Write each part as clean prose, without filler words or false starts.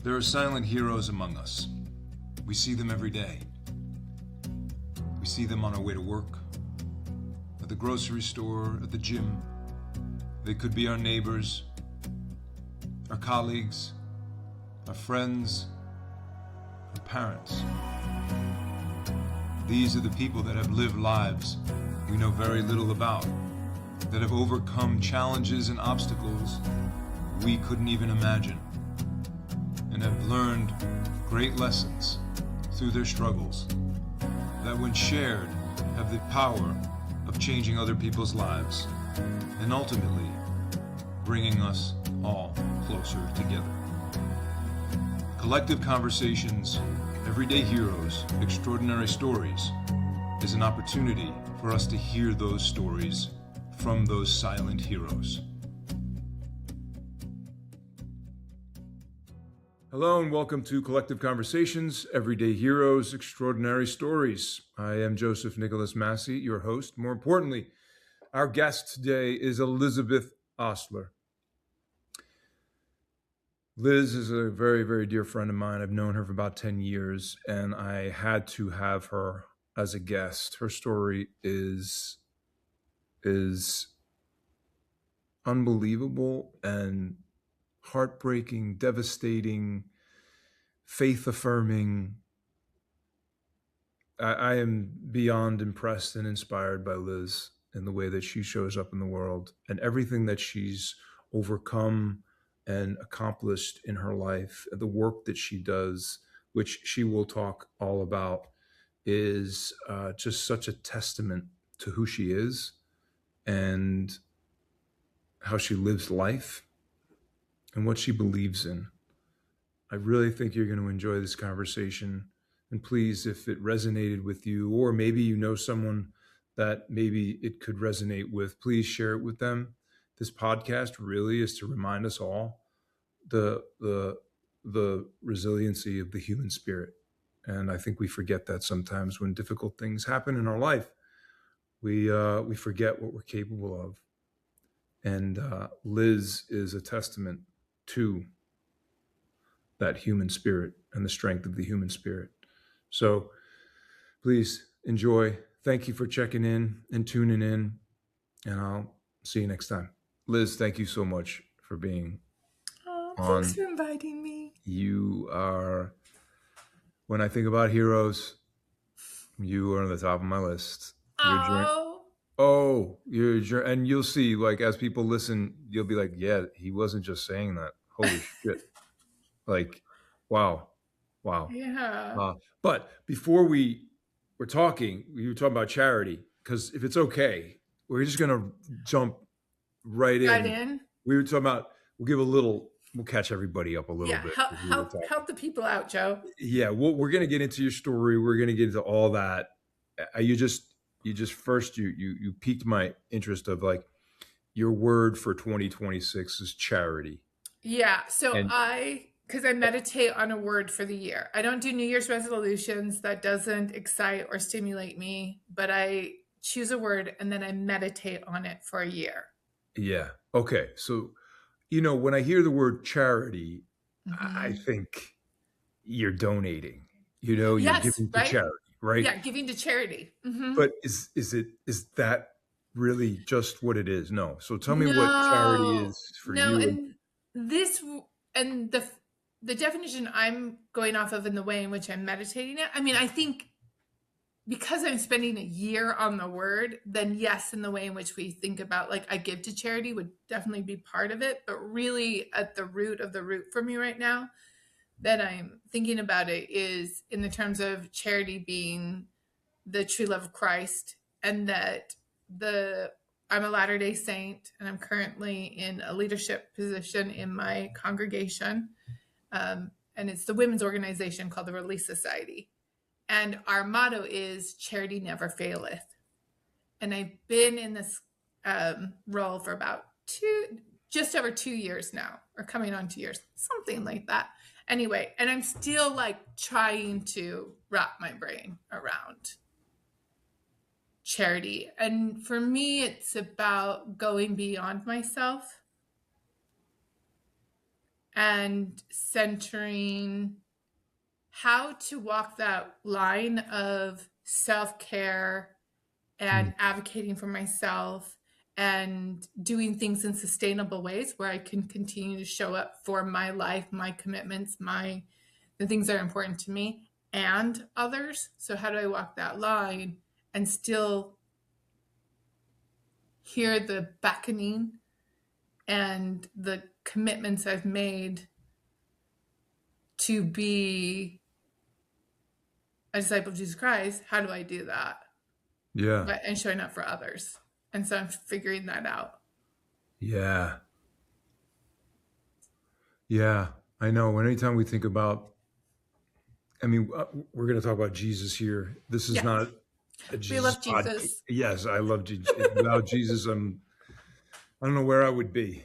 There are silent heroes among us. We see them every day. We see them on our way to work, at the grocery store, at the gym. They could be our neighbors, our colleagues, our friends, our parents. These are the people that have lived lives we know very little about, that have overcome challenges and obstacles we couldn't even imagine, and have learned great lessons through their struggles that, when shared, have the power of changing other people's lives and ultimately bringing us all closer together. Collective Conversations, Everyday Heroes, Extraordinary Stories is an opportunity for us to hear those stories from those silent heroes. Hello and welcome to Collective Conversations, Everyday Heroes, Extraordinary Stories. I am Joseph Nicholas Masi, your host. More importantly, our guest today is Elizabeth Ostler. Liz is a very, very dear friend of mine. I've known her for about 10 years, and I had to have her as a guest. Her story is unbelievable and heartbreaking, devastating, faith-affirming. I am beyond impressed and inspired by Liz and the way that she shows up in the world and everything that she's overcome and accomplished in her life. The work that she does, which she will talk all about, is just such a testament to who she is and how she lives life and what she believes in. I really think you're going to enjoy this conversation. And please, if it resonated with you, or maybe you know someone that maybe it could resonate with, please share it with them. This podcast really is to remind us all the resiliency of the human spirit. And I think we forget that sometimes when difficult things happen in our life. We forget what we're capable of. And Liz is a testament to that human spirit and the strength of the human spirit. So please enjoy. Thank you for checking in and tuning in. And I'll see you next time. Liz, thank you so much for being on. Thanks for inviting me. You are, when I think about heroes, you are on the top of my list. And you'll see, like, as people listen, you'll be like, yeah, he wasn't just saying that. Holy shit. Like, wow. Yeah. But before we were talking about charity, because if it's okay, we're just going to jump right in. We were talking about, we'll catch everybody up a little bit. Help the people out, Joe. Yeah, we're going to get into your story. We're going to get into all that. You piqued my interest of, like, your word for 2026 is charity. Yeah. So because I meditate on a word for the year. I don't do New Year's resolutions. That doesn't excite or stimulate me, but I choose a word and then I meditate on it for a year. Yeah. Okay. So, when I hear the word charity, I think you're donating, you're giving to charity, right? Yeah. Giving to charity. Mm-hmm. But is that really just what it is? No. So tell me what charity is for you. And the definition I'm going off of in the way in which I'm meditating it. I mean, I think because I'm spending a year on the word, then yes, in the way in which we think about, like, I give to charity would definitely be part of it. But really at the root of the root for me right now that I'm thinking about it is in the terms of charity being the true love of Christ, and that I'm a Latter-day Saint and I'm currently in a leadership position in my congregation. And it's the women's organization called the Relief Society. And our motto is charity never faileth. And I've been in this role for about just over 2 years now, or coming on 2 years, something like that. Anyway, and I'm still, like, trying to wrap my brain around charity. And for me, it's about going beyond myself and centering how to walk that line of self-care Mm. and advocating for myself and doing things in sustainable ways where I can continue to show up for my life, my commitments, the things that are important to me and others. So how do I walk that line and still hear the beckoning and the commitments I've made to be a disciple of Jesus Christ? How do I do that? Yeah. And showing up for others. And so I'm figuring that out. Yeah. Yeah. I know. Anytime we think about, I mean, we're going to talk about Jesus here. This is Yeah. not a We Jesus love pod. Jesus. Yes, I love Jesus. Without Jesus, I don't know where I would be.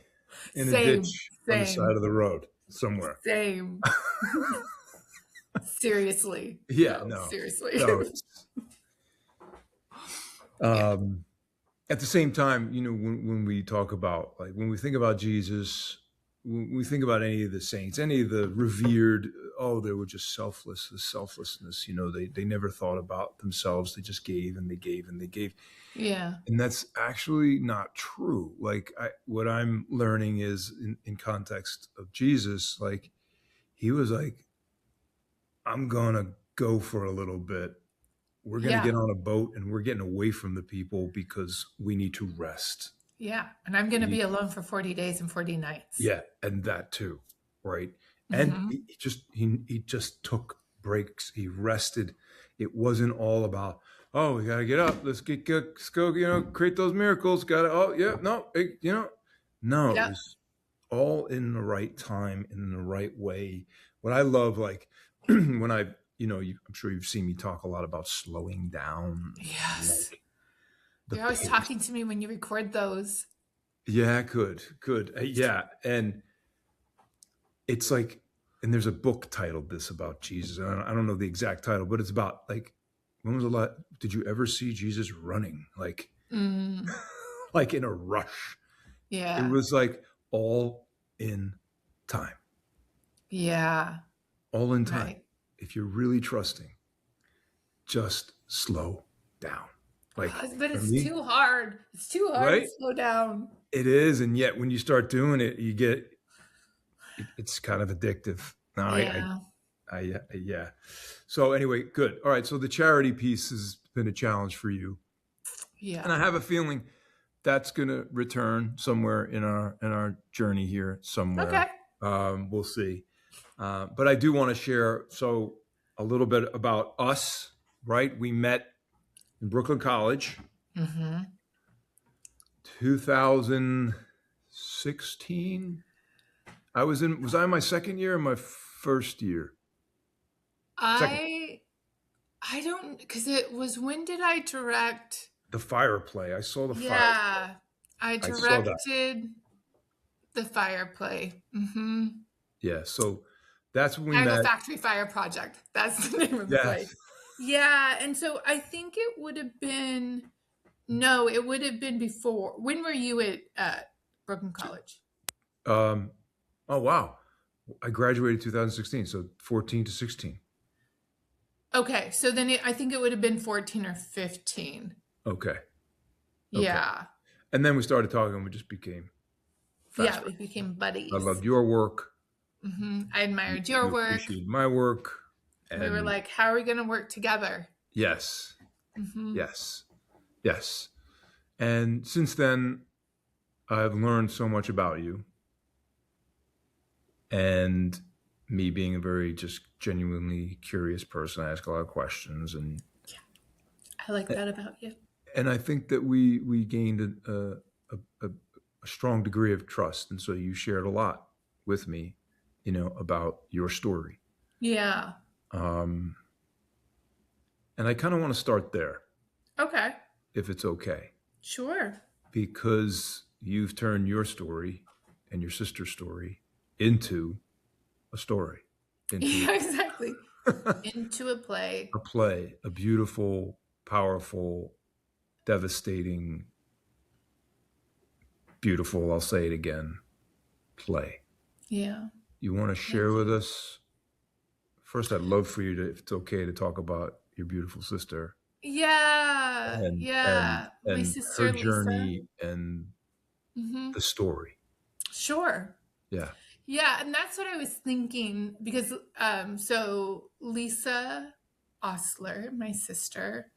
In a Same, ditch on the side same, of the road somewhere. same. Seriously. Yeah, No, no. seriously. No. Yeah. At the same time, when we talk about, like, when we think about Jesus, when we think about any of the saints, any of the revered, oh, they were just selfless, the selflessness, they never thought about themselves. They just gave and they gave and they gave. Yeah. And that's actually not true. Like, what I'm learning is in context of Jesus, like, he was like, I'm going to go for a little bit. We're going to Yeah. get on a boat and we're getting away from the people because we need to rest. Yeah. And I'm going to be alone for 40 days and 40 nights. Yeah. And that too. Right. And Mm-hmm. he just took breaks. He rested. It wasn't all about, oh, we got to get up. Let's go, create those miracles. Got to, oh, yeah, no, no, it Yep. was all in the right time, in the right way. What I love, like, when I'm sure you've seen me talk a lot about slowing down, Yes. like the You're always pace. talking to me when you record those. Yeah, good. Yeah. And it's like, and there's a book titled this about Jesus. And I don't know the exact title, but it's about, like, when was the last, did you ever see Jesus running? Like, Mm, like in a rush. It yeah. was like all in time, Yeah. all in time. Right. If you're really trusting, just slow down. Like, But for it's me, too hard. It's too hard to right? slow down. It is. And yet when you start doing it, it's kind of addictive. No, Yeah. yeah. So anyway, good. All right. So the charity piece has been a challenge for you. Yeah. And I have a feeling that's going to return somewhere in our journey here Okay. somewhere. We'll see. But I do want to share a little bit about us, right? We met in Brooklyn College, Mm-hmm. 2016. Was I in my second year or my first year? Second. I don't, because it was, when did I direct? The fire play. I saw the fire. Yeah. I I saw that. directed the fire play. Mm-hmm. Yeah. So that's when we Chicago met. Factory Fire Project. That's the name of the play. Yes. Yeah. And so I think it would have been, no, it would have been before. When were you at Brooklyn College? Oh, wow. I graduated 2016, so 14 to 16. Okay. So then I think it would have been 14 or 15. Okay. Yeah. And then we started talking and we just became fast Yeah. We friends. became buddies. I loved your work. Mm-hmm. I admired your You work. appreciated my work. And We were like, how are we going to work together? yes. Mm-hmm. Yes. And since then, I've learned so much about you. And me being a very just genuinely curious person, I ask a lot of questions. And Yeah. I like that about you. and I think that we gained a strong degree of trust. And so you shared a lot with me, about your story. Yeah. And I kind of want to start there, Okay. if it's okay, Sure. because you've turned your story and your sister's story into a story, Yeah, exactly. Into a play. a play, a beautiful, powerful, devastating, beautiful, I'll say it again, play. Yeah. you want to share Thank with you. us? First, I'd love for you to, if it's okay, to talk about your beautiful sister Yeah, and yeah. My her sister Lisa. journey and Hmm. the story. Sure. Yeah. Yeah, and that's what I was thinking because so Lisa Ostler, my sister,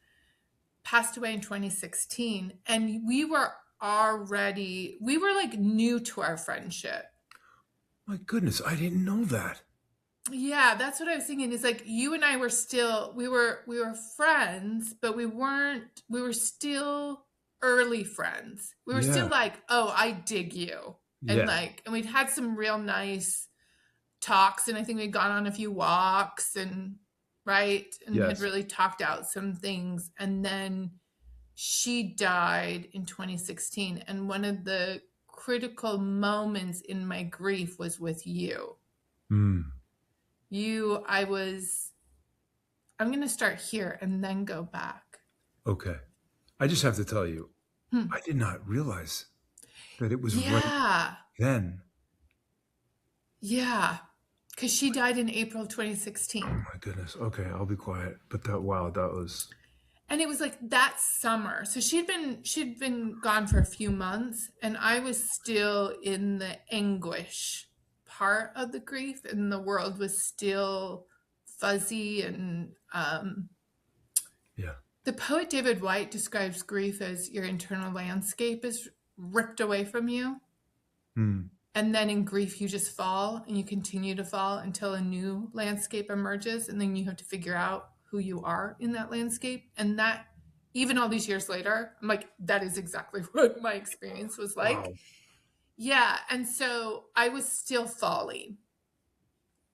passed away in 2016 and we were like new to our friendship. My goodness, I didn't know that. Yeah, that's what I was thinking. Is like you and I were still we were friends, but we were still early friends. We were Yeah. still like, "Oh, I dig you." Yeah. And we'd had some real nice talks and I think we'd gone on a few walks and right and had Yes. really talked out some things and then she died in 2016 and one of the critical moments in my grief was with you. Mm, You I was I'm going to start here and then go back. okay. I just have to tell you, Hmm. I did not realize that it was right Yeah. then. Yeah. Cuz she died in April of Oh 2016. my goodness. Okay, I'll be quiet. But that, wow, that was, And it was like that summer. So she'd been gone for a few months and I was still in the anguish part of the grief and the world was still fuzzy and yeah. the poet David White describes grief as your internal landscape is ripped away from you Mm, and then in grief you just fall and you continue to fall until a new landscape emerges and then you have to figure out who you are in that landscape and that even all these years later I'm like that is exactly what my experience was like. wow. Yeah, and so I was still falling.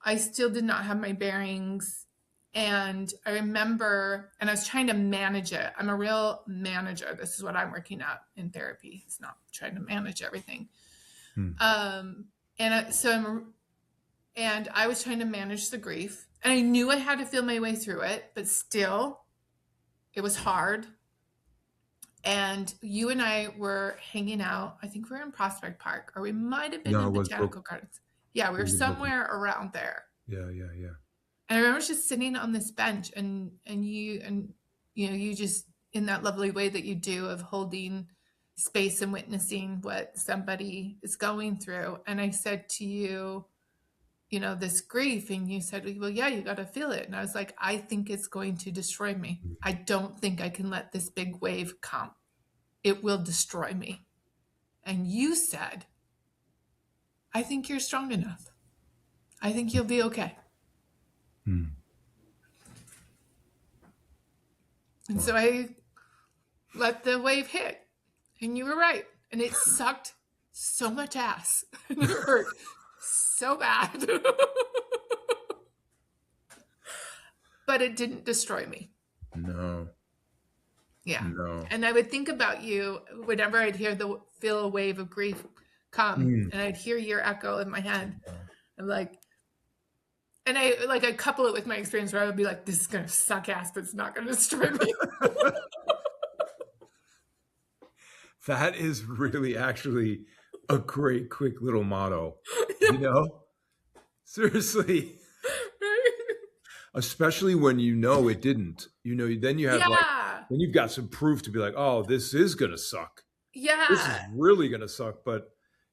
I still did not have my bearings and I remember and I was trying to manage it. I'm a real manager. This is what I'm working at in therapy. It's not trying to manage everything. Mm, um and I was trying to manage the grief. And I knew I had to feel my way through it, but still, it was hard. And you and I were hanging out. I think we were in Prospect Park, or we might have been no, in it was Botanical broken. Gardens. Yeah, we It were was broken. somewhere around there. Yeah, yeah, yeah. And I remember just sitting on this bench and you just in that lovely way that you do of holding space and witnessing what somebody is going through. And I said to you, this grief. And you said, well, yeah, you got to feel it. And I was like, I think it's going to destroy me. Mm. I don't think I can let this big wave come. It will destroy me. And you said, I think you're strong enough. I think you'll be okay. Mm, And wow. so I let the wave hit. And you were right. And it sucked so much ass. And it hurt so bad. But it didn't destroy me. No, Yeah. no. And I would think about you whenever I'd feel a wave of grief come Mm, and I'd hear your echo in my head. wow. I'm like, and I couple it with my experience where I would be like, this is going to suck ass, but it's not going to destroy me. That is really actually a great, quick little motto. Yeah. You know, seriously, Right? especially when you know it didn't. You know, then you have like, Yeah. then you've got some proof to be like, oh, this is gonna suck. This is Yeah. really gonna suck. But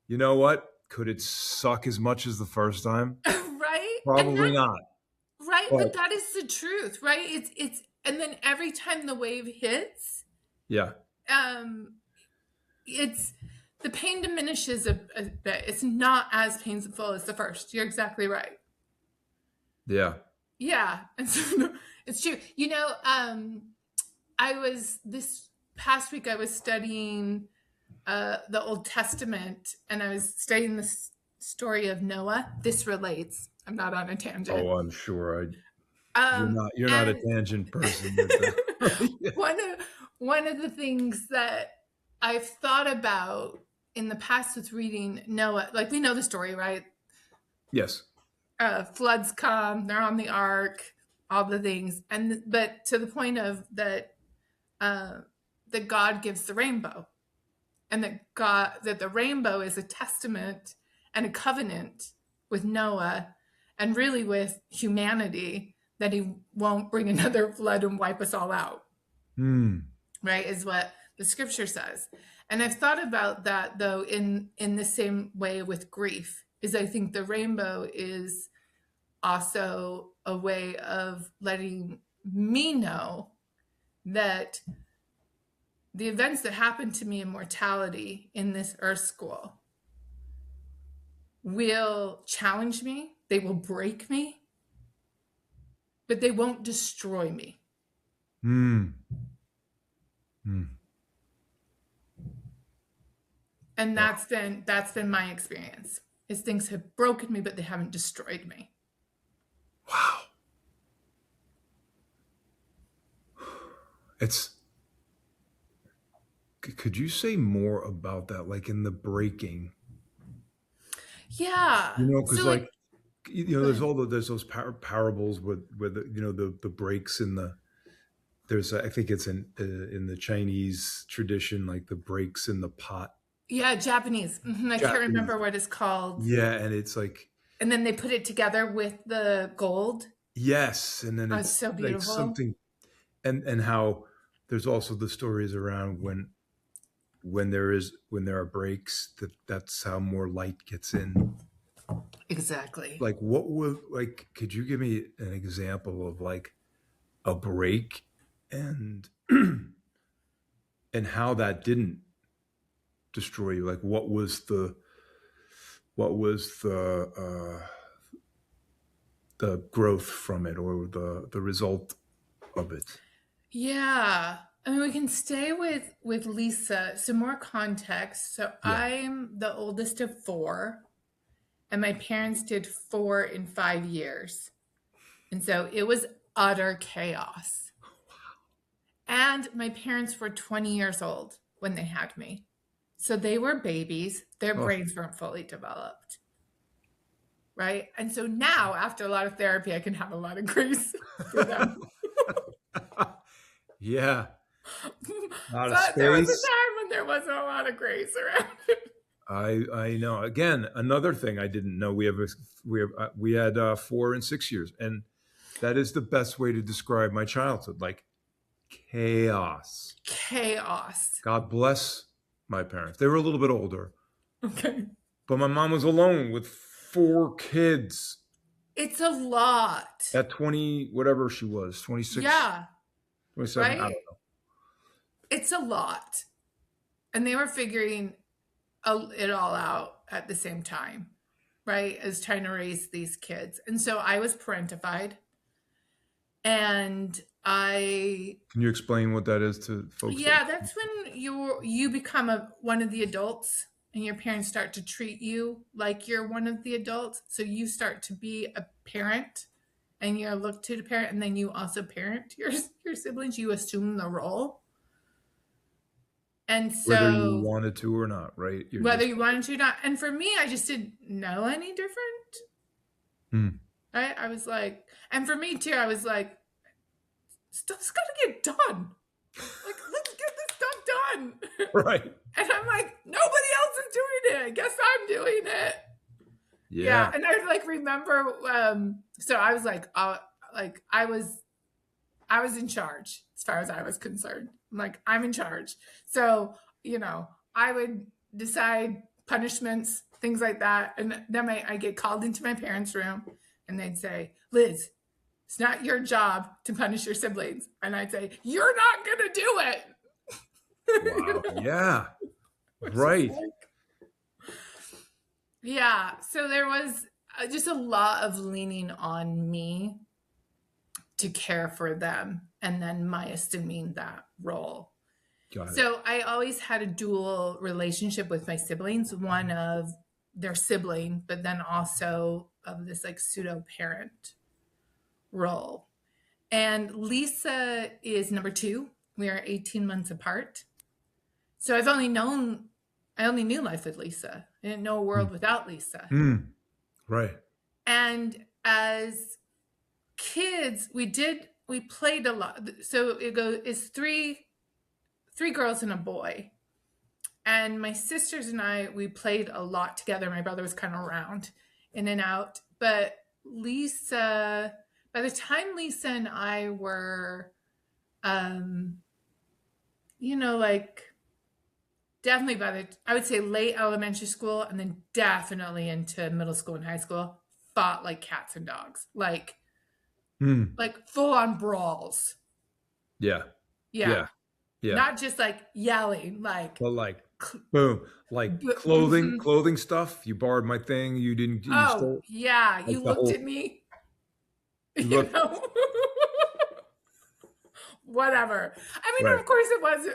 you know what? Could it suck as much as the first time? Right. And Probably that, not. right. But But that is the truth, right? And then every time the wave hits, yeah, um, it's, the pain diminishes a bit. It's not as painful as the first. You're exactly right. yeah. Yeah. And so no, it's true. I was this past week I was studying the Old Testament and I was studying the story of Noah. This relates. I'm not on a tangent. Oh, I'm sure. You're not a And tangent person. But, yeah. one of one of the things that I've thought about in the past with reading Noah, like we know the story, right? Yes. Floods come, they're on the ark, all the things, and but to the point of uh, that God gives the rainbow, and that the rainbow is a testament and a covenant with Noah and really with humanity that he won't bring another flood and wipe us all out, Mm. right? Is what the scripture says. And I've thought about that though in the same way with grief, is I think the rainbow is also a way of letting me know that the events that happen to me in mortality in this earth school will challenge me, they will break me, but they won't destroy me. Mm. Mm. And Wow. that's been my experience. Is things have broken me, but they haven't destroyed me. Wow. It's could you say more about that, like in the breaking? Yeah. Because So like like, go there's ahead. there's those parables with the breaks in the there's I think it's in the Chinese tradition, like the breaks in the pot. Yeah, Japanese. I can't Japanese. remember what it's called. Yeah, and it's like And then they put it together with the gold. yes, and then Oh, it's it's so like beautiful. something, and how there's also the stories around when there are breaks that's how more light gets in. Exactly. Like what would like could you give me an example of like a break and and how that didn't destroy you? Like what was the growth from it or the result of it? Yeah. I mean, we can stay with Lisa. So more context. So Yeah. I'm the oldest of four, and my parents did 4 in 5 years. And so it was utter chaos. And my parents were 20 years old when they had me. So they were babies. Their Oh. brains weren't fully developed. Right. And so now, after a lot of therapy, I can have a lot of grace for them. Yeah. Out of But there was a space. time when there wasn't a lot of grace around. I know. Again, another thing I didn't know. We had 4 and 6 years, and that is the best way to describe my childhood. Like chaos. Chaos. God bless my parents. They were a little bit older, Okay. but my mom was alone with 4 kids It's a lot. at 20, whatever she was, 26, Yeah. 27. I don't Right? It's a lot. And they were figuring it all out at the same time, right? As trying to raise these kids. And so I was parentified. And I Can you explain what that is to folks that? yeah, that's when you become one of the adults and your parents start to treat you like you're one of the adults. So you start to be a parent and you're looked to the parent, and then you also parent your siblings. You assume the role. And Whether you so wanted to or not, right? You're whether just you wanted to or not, and for me, I just didn't know any different. hmm. Right? I was like, and for me too, I was like, stuff's got to get done. Like, let's get this stuff done. Right. And I'm like, nobody else is doing it. I guess I'm doing it. Yeah. Yeah. And I like remember, so I was like I was in charge as far as I was concerned. I'm like, I'm in charge. So, I would decide punishments, things like that. And then I get called into my parents' room and they'd say, Liz, it's not your job to punish your siblings. And I'd say, you're not going to do it. Wow. Yeah. Which is Right. like, yeah. So there was just a lot of leaning on me to care for them and then my assuming that role. Got it. So I always had a dual relationship with my siblings, one of their sibling, but then also of this like pseudo parent role. And Lisa is number two. We are 18 months apart. So I only knew life with Lisa. I didn't know a world without Lisa. Mm. Right. And as kids, we played a lot. So it's three girls and a boy. And my sisters and I, we played a lot together. My brother was kind of around. in and out. But Lisa, by the time Lisa and I were, um, like definitely I would say late elementary school and then definitely into middle school and high school, fought like cats and dogs, Mm. like full on brawls. Yeah. Yeah. Yeah. Yeah. Not just like yelling, like, But like, boom, like mhm. clothing stuff. You borrowed my thing. You didn't. You Oh, stole yeah. like You the looked whole. at me, You you look know, whatever. I mean, right. of course it was,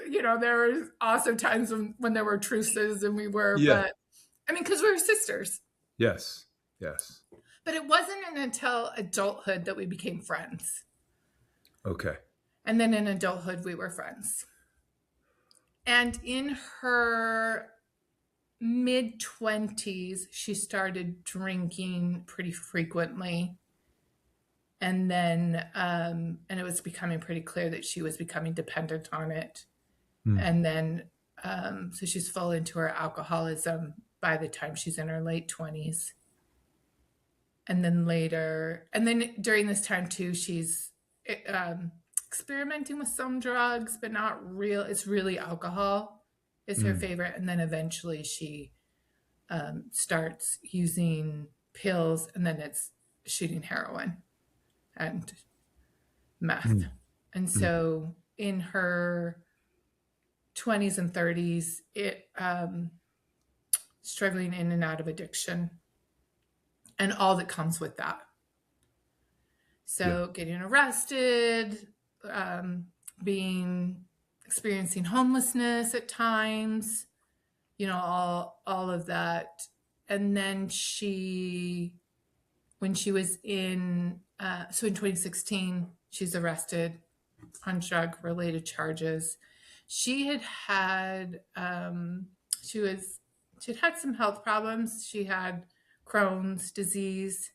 there was also times when there were truces and Yeah. but I mean, because we were sisters. Yes. Yes. But it wasn't until adulthood that we became friends. Okay. And then in adulthood, we were friends. And in her mid 20s, she started drinking pretty frequently. And then, and it was becoming pretty clear that she was becoming dependent on it. Mm. And then, so she's full into her alcoholism by the time she's in her late 20s. And then later, and then during this time too, she's experimenting with some drugs, but not real. It's really alcohol is her Mm. favorite. And then eventually she starts using pills, and then it's shooting heroin and meth. Mm. And Mm. so in her 20s and 30s, it struggling in and out of addiction and all that comes with that. Yeah. So getting arrested, um, experiencing homelessness at times, all of that. And then when she was so in 2016, she's arrested on drug related charges. She had had, she'd had some health problems. She had Crohn's disease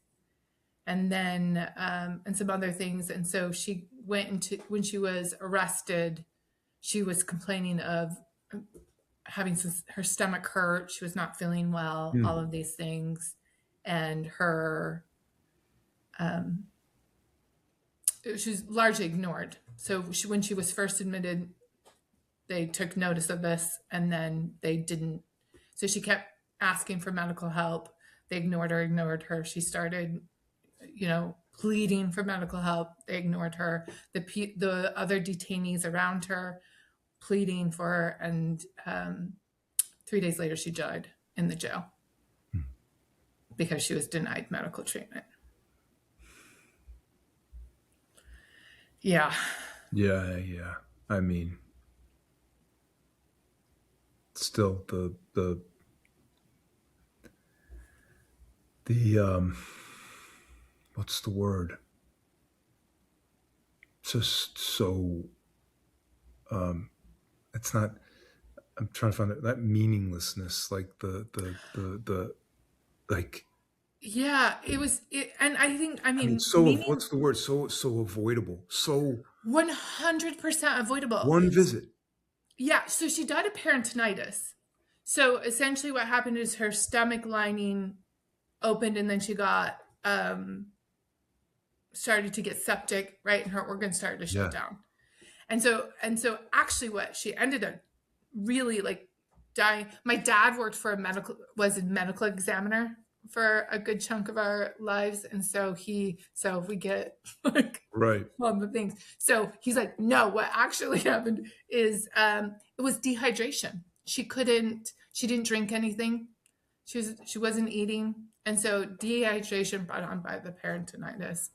and then, and some other things. And so she when she was arrested, she was complaining of having her stomach hurt. She was not feeling well, all Mm. of these things. And um, she was largely ignored. So when she was first admitted, they took notice of this and then they didn't. So she kept asking for medical help. They ignored her. She started, pleading for medical help. They ignored her. The other detainees around her pleading for her. And 3 days later, she died in the jail because she was denied medical treatment. Yeah. Yeah. Yeah. I mean, still the what's the word? Just so it's not. I'm trying to find that meaninglessness, like the like. Yeah, and I mean, meaning what's the word? So avoidable. So 100% avoidable. one visit. Yeah, so she died of peritonitis. So essentially, what happened is her stomach lining opened, and then she got started to get septic, right, and her organs started to shut Yeah. down. And so actually, what she ended up really like dying. My dad was a medical examiner for a good chunk of our lives, and so we get like Right. all the things. So he's like, no, what actually happened is it was dehydration. She didn't drink anything. She wasn't eating. And so dehydration brought on by the peritonitis.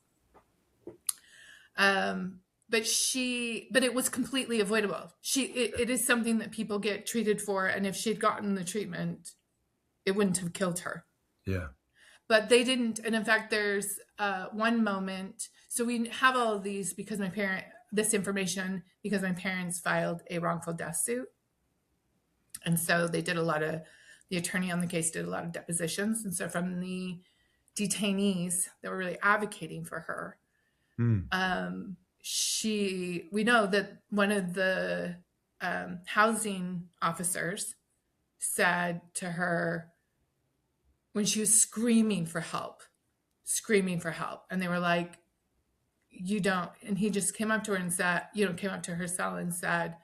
But it was completely avoidable. It is something that people get treated for. And if she'd gotten the treatment, it wouldn't have killed her. Yeah. But they didn't. And in fact, there's one moment. So we have all of this information because my parents filed a wrongful death suit. And so the attorney on the case did a lot of depositions. And so from the detainees that were really advocating for her, Mm. we know that one of the housing officers said to her, when she was screaming for help, screaming for help. And they were like, you don't. And he just came up to her and said, came up to her cell and said,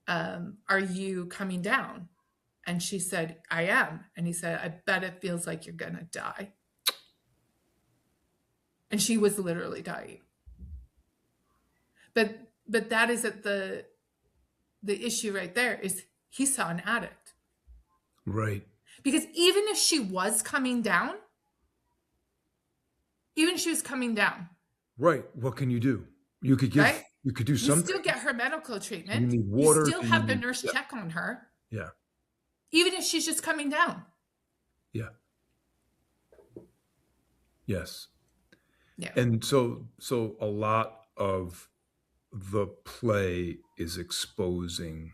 are you coming down? And she said, I am. And he said, I bet it feels like you're going to die. And she was literally dying. But that is at the issue right there is he saw an addict. Right. Because even if she was coming down, Right. What can you do? You could give, right? you could do You something. still get her medical treatment. You need water. You still have the need, nurse check on her. Yeah. Even if she's just coming down. Yeah. Yes. Yeah. And so a lot of the play is exposing.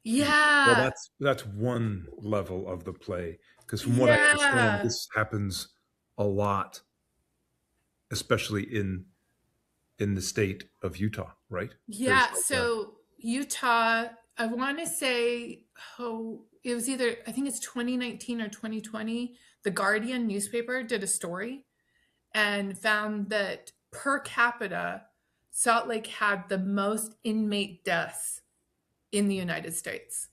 Yeah. Well, that's one level of the play, because from what I understand, this happens a lot, especially in the state of Utah, right? Yeah. So Utah, I want to say, it was either, I think it's 2019 or 2020. The Guardian newspaper did a story and found that per capita, Salt Lake had the most inmate deaths in the United States.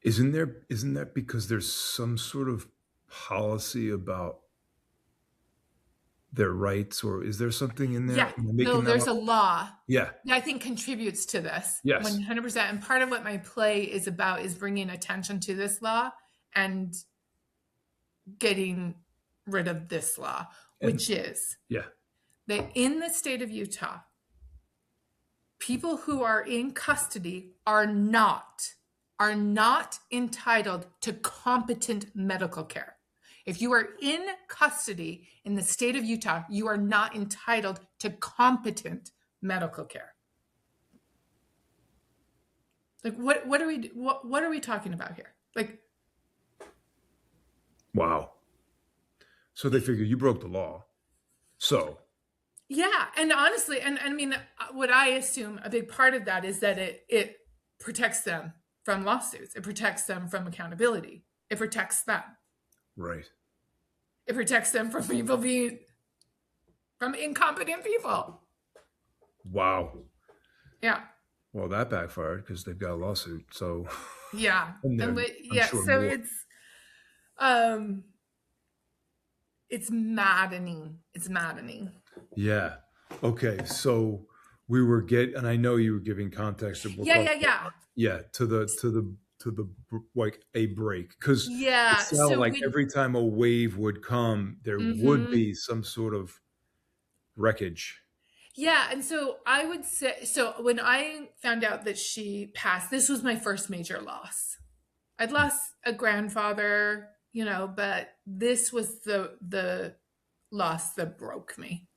Isn't that because there's some sort of policy about their rights, or is there something in there? Yeah, no, there's a law. Yeah, that I think contributes to this. Yes, 100%. And part of what my play is about is bringing attention to this law and getting rid of this law, which is that in the state of Utah, people who are in custody are not entitled to competent medical care. If you are in custody in the state of Utah, you are not entitled to competent medical care. Like what are we talking about here? Like, wow. So they figure you broke the law. So yeah, and honestly, and I mean, what I assume a big part of that is that it protects them from lawsuits. It protects them from accountability. It protects them. Right. It protects them from from incompetent people. Wow. Yeah. Well, that backfired because they've got a lawsuit. So yeah, sure so more. It's maddening. It's maddening. Yeah. Okay. So we were and I know you were giving context of yeah to the like a break, because it sounded like every time a wave would come, there would be some sort of wreckage. Yeah, and so I would say, so when I found out that she passed, this was my first major loss. I'd lost a grandfather, but this was the loss that broke me.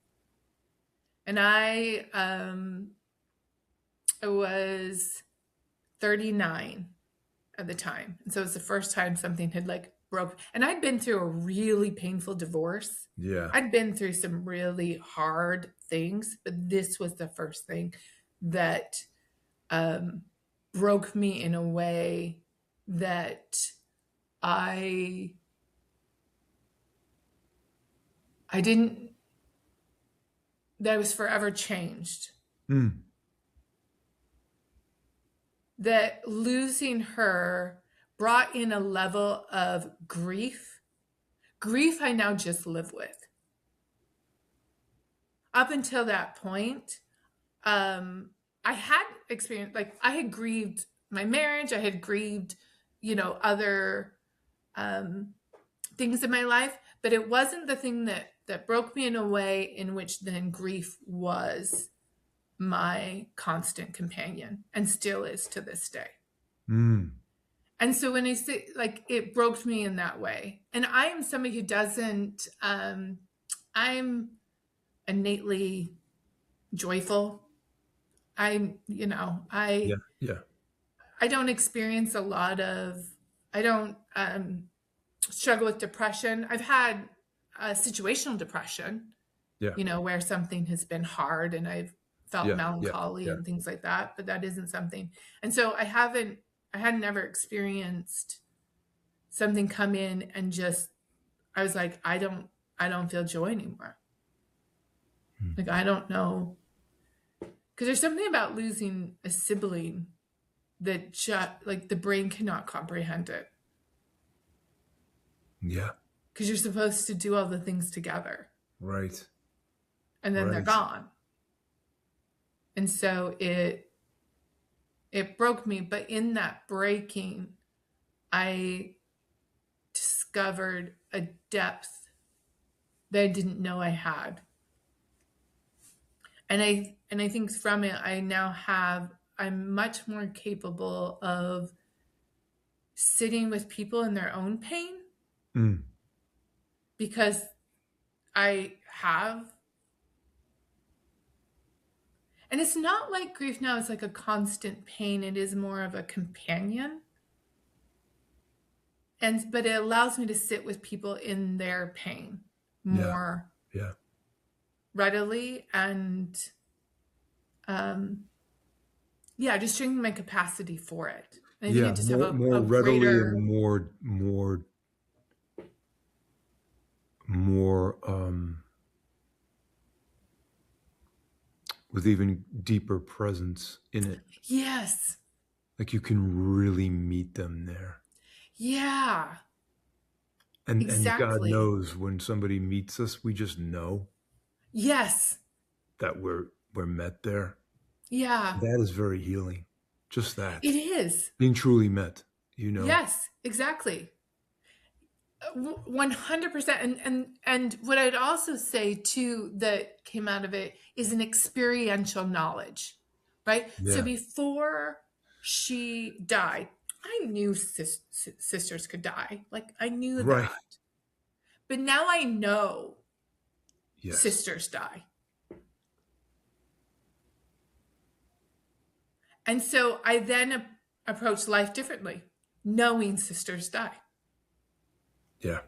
And I was 39 at the time. And so it was the first time something had broke. And I'd been through a really painful divorce. Yeah. I'd been through some really hard things, but this was the first thing that broke me in a way that I was forever changed. That losing her brought in a level of grief. Grief I now just live with. Up until that point, I had experienced, I had grieved my marriage. I had grieved, other things in my life, but it wasn't the thing that broke me in a way in which then grief was my constant companion and still is to this day. And so when I say it broke me in that way, and I am somebody who doesn't, I'm innately joyful. I don't experience I don't struggle with depression. I've had situational depression, where something has been hard and I've felt melancholy and things like that, but that isn't something. And so I haven't I had never experienced something come in and just, I was like, I don't feel joy anymore. Like, I don't know. Because there's something about losing a sibling that just, like, the brain cannot comprehend it. Yeah. Because you're supposed to do all the things together. Right. And then they're Right. gone. And so it broke me. But in that breaking, I discovered a depth that I didn't know I had. And I think from it, I'm much more capable of sitting with people in their own pain Mm. because I have. And it's not like grief now is like a constant pain. It is more of a companion. But it allows me to sit with people in their pain Yeah. more Yeah. readily and yeah, just strengthen my capacity for it. And I think I Yeah. just have More a readily greater, and more with even deeper presence in it. yes. Like you can really meet them there. Yeah, And God exactly. knows when somebody meets us, we just know Yes. that we're met there. Yeah, That is very healing. Just it that. is. Being truly met, you know. Yes, exactly. 100%. And what I'd also say too that came out of it is an experiential knowledge, right? So Yeah. before she died, I knew sisters could die. Like I knew Right. that. But now I know Yes. sisters die. And so I then approach life differently, knowing sisters die. Yeah.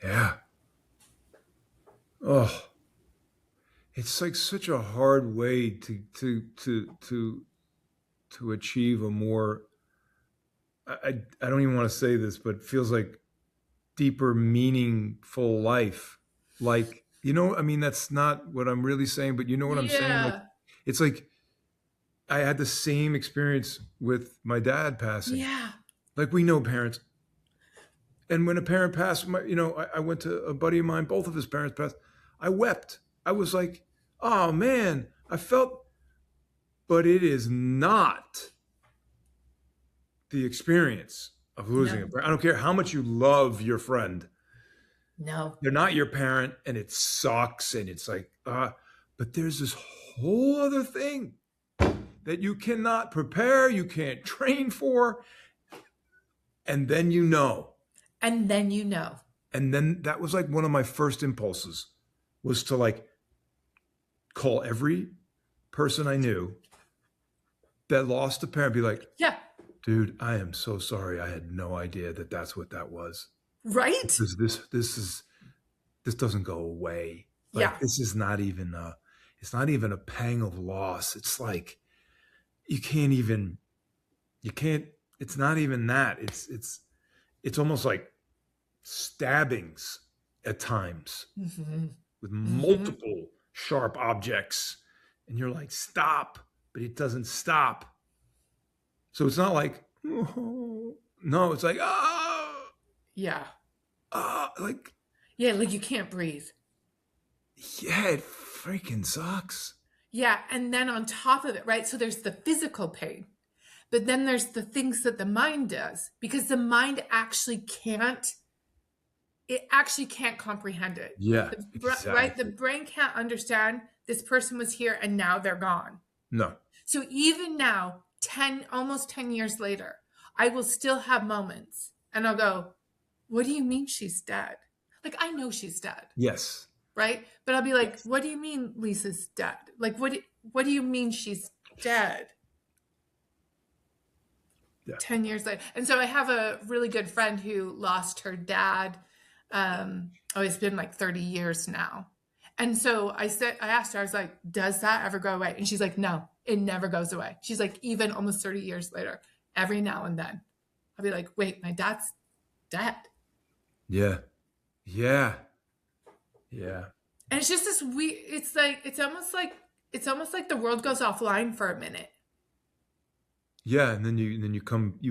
Yeah. Oh, it's like such a hard way to achieve a more I don't even want to say this, but it feels like deeper, meaningful life. Like, I mean, that's not what I'm really saying, but you know what I'm saying? Like, Yeah. it's like I had the same experience with my dad passing. Yeah. Like, we know parents. And when a parent passed, I went to a buddy of mine, both of his parents passed. I wept. I was like, oh man, I felt, but it is not the experience of losing a No. parent. I don't care how much you love your friend. No. They're not your parent and it sucks and it's like but there's this whole other thing that you cannot prepare, you can't train for, and then And then you know. and then that was like one of my first impulses was to like call every person I knew that lost a parent, be like, Yeah. dude, I am so sorry, I had no idea that that's what that was, Right? because this doesn't go away. Yeah. Like this is not even it's not even a pang of loss. It's like you can't, it's not even that. It's almost like stabbings at times Mm-hmm. with Mm-hmm. multiple sharp objects. And you're like, stop, but it doesn't stop. So it's not like, oh. No, it's like, Yeah. like, Yeah, like you can't breathe. yeah, it freaking sucks. Yeah. And then on top of it, right? So there's the physical pain, but then there's the things that the mind does because the mind actually can't comprehend it. Yeah, Right? The exactly. brain can't understand this person was here and now they're gone. No. So even now, almost 10 years later, I will still have moments and I'll go, what do you mean she's dead? Like, I know she's dead, Yes. right? But I'll be like, Yes. what do you mean Lisa's dead? Like, what do you mean she's dead? Yeah. 10 years later. And so I have a really good friend who lost her dad. It's been like 30 years now. And so I asked her, I was like, does that ever go away? And she's like, no, it never goes away. She's like, even almost 30 years later, every now and then. I'll be like, wait, my dad's dead. Yeah. Yeah. Yeah. And it's just this weird, it's like, it's almost like the world goes offline for a minute. Yeah. And then you kind of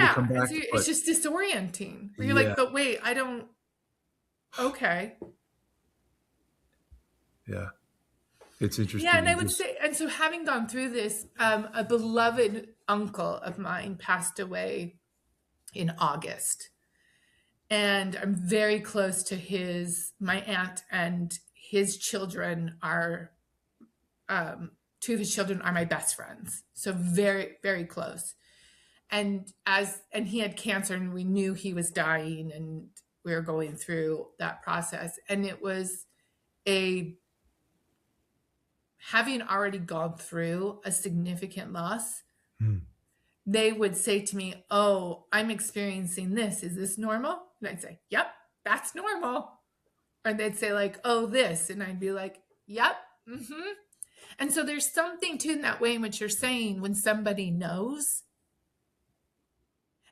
Yeah. come And back, so it's but just disorienting where you're yeah. like, but wait, I don't, okay. Yeah. It's Yeah. interesting. And I You would just, say, and so having gone through this, a beloved uncle of mine passed away in August. And I'm very close to my aunt, and his children are, two of his children are my best friends. So very, very close. And he had cancer, and we knew he was dying, and we were going through that process. And it was a, having already gone through a significant loss, hmm. they would say to me, "Oh, I'm experiencing this. Is this normal?" And I'd say, "Yep, that's normal." Or they'd say like, "Oh, this," and I'd be like, "Yep, mm-hmm." And so there's something to in that way in which you're saying when somebody knows.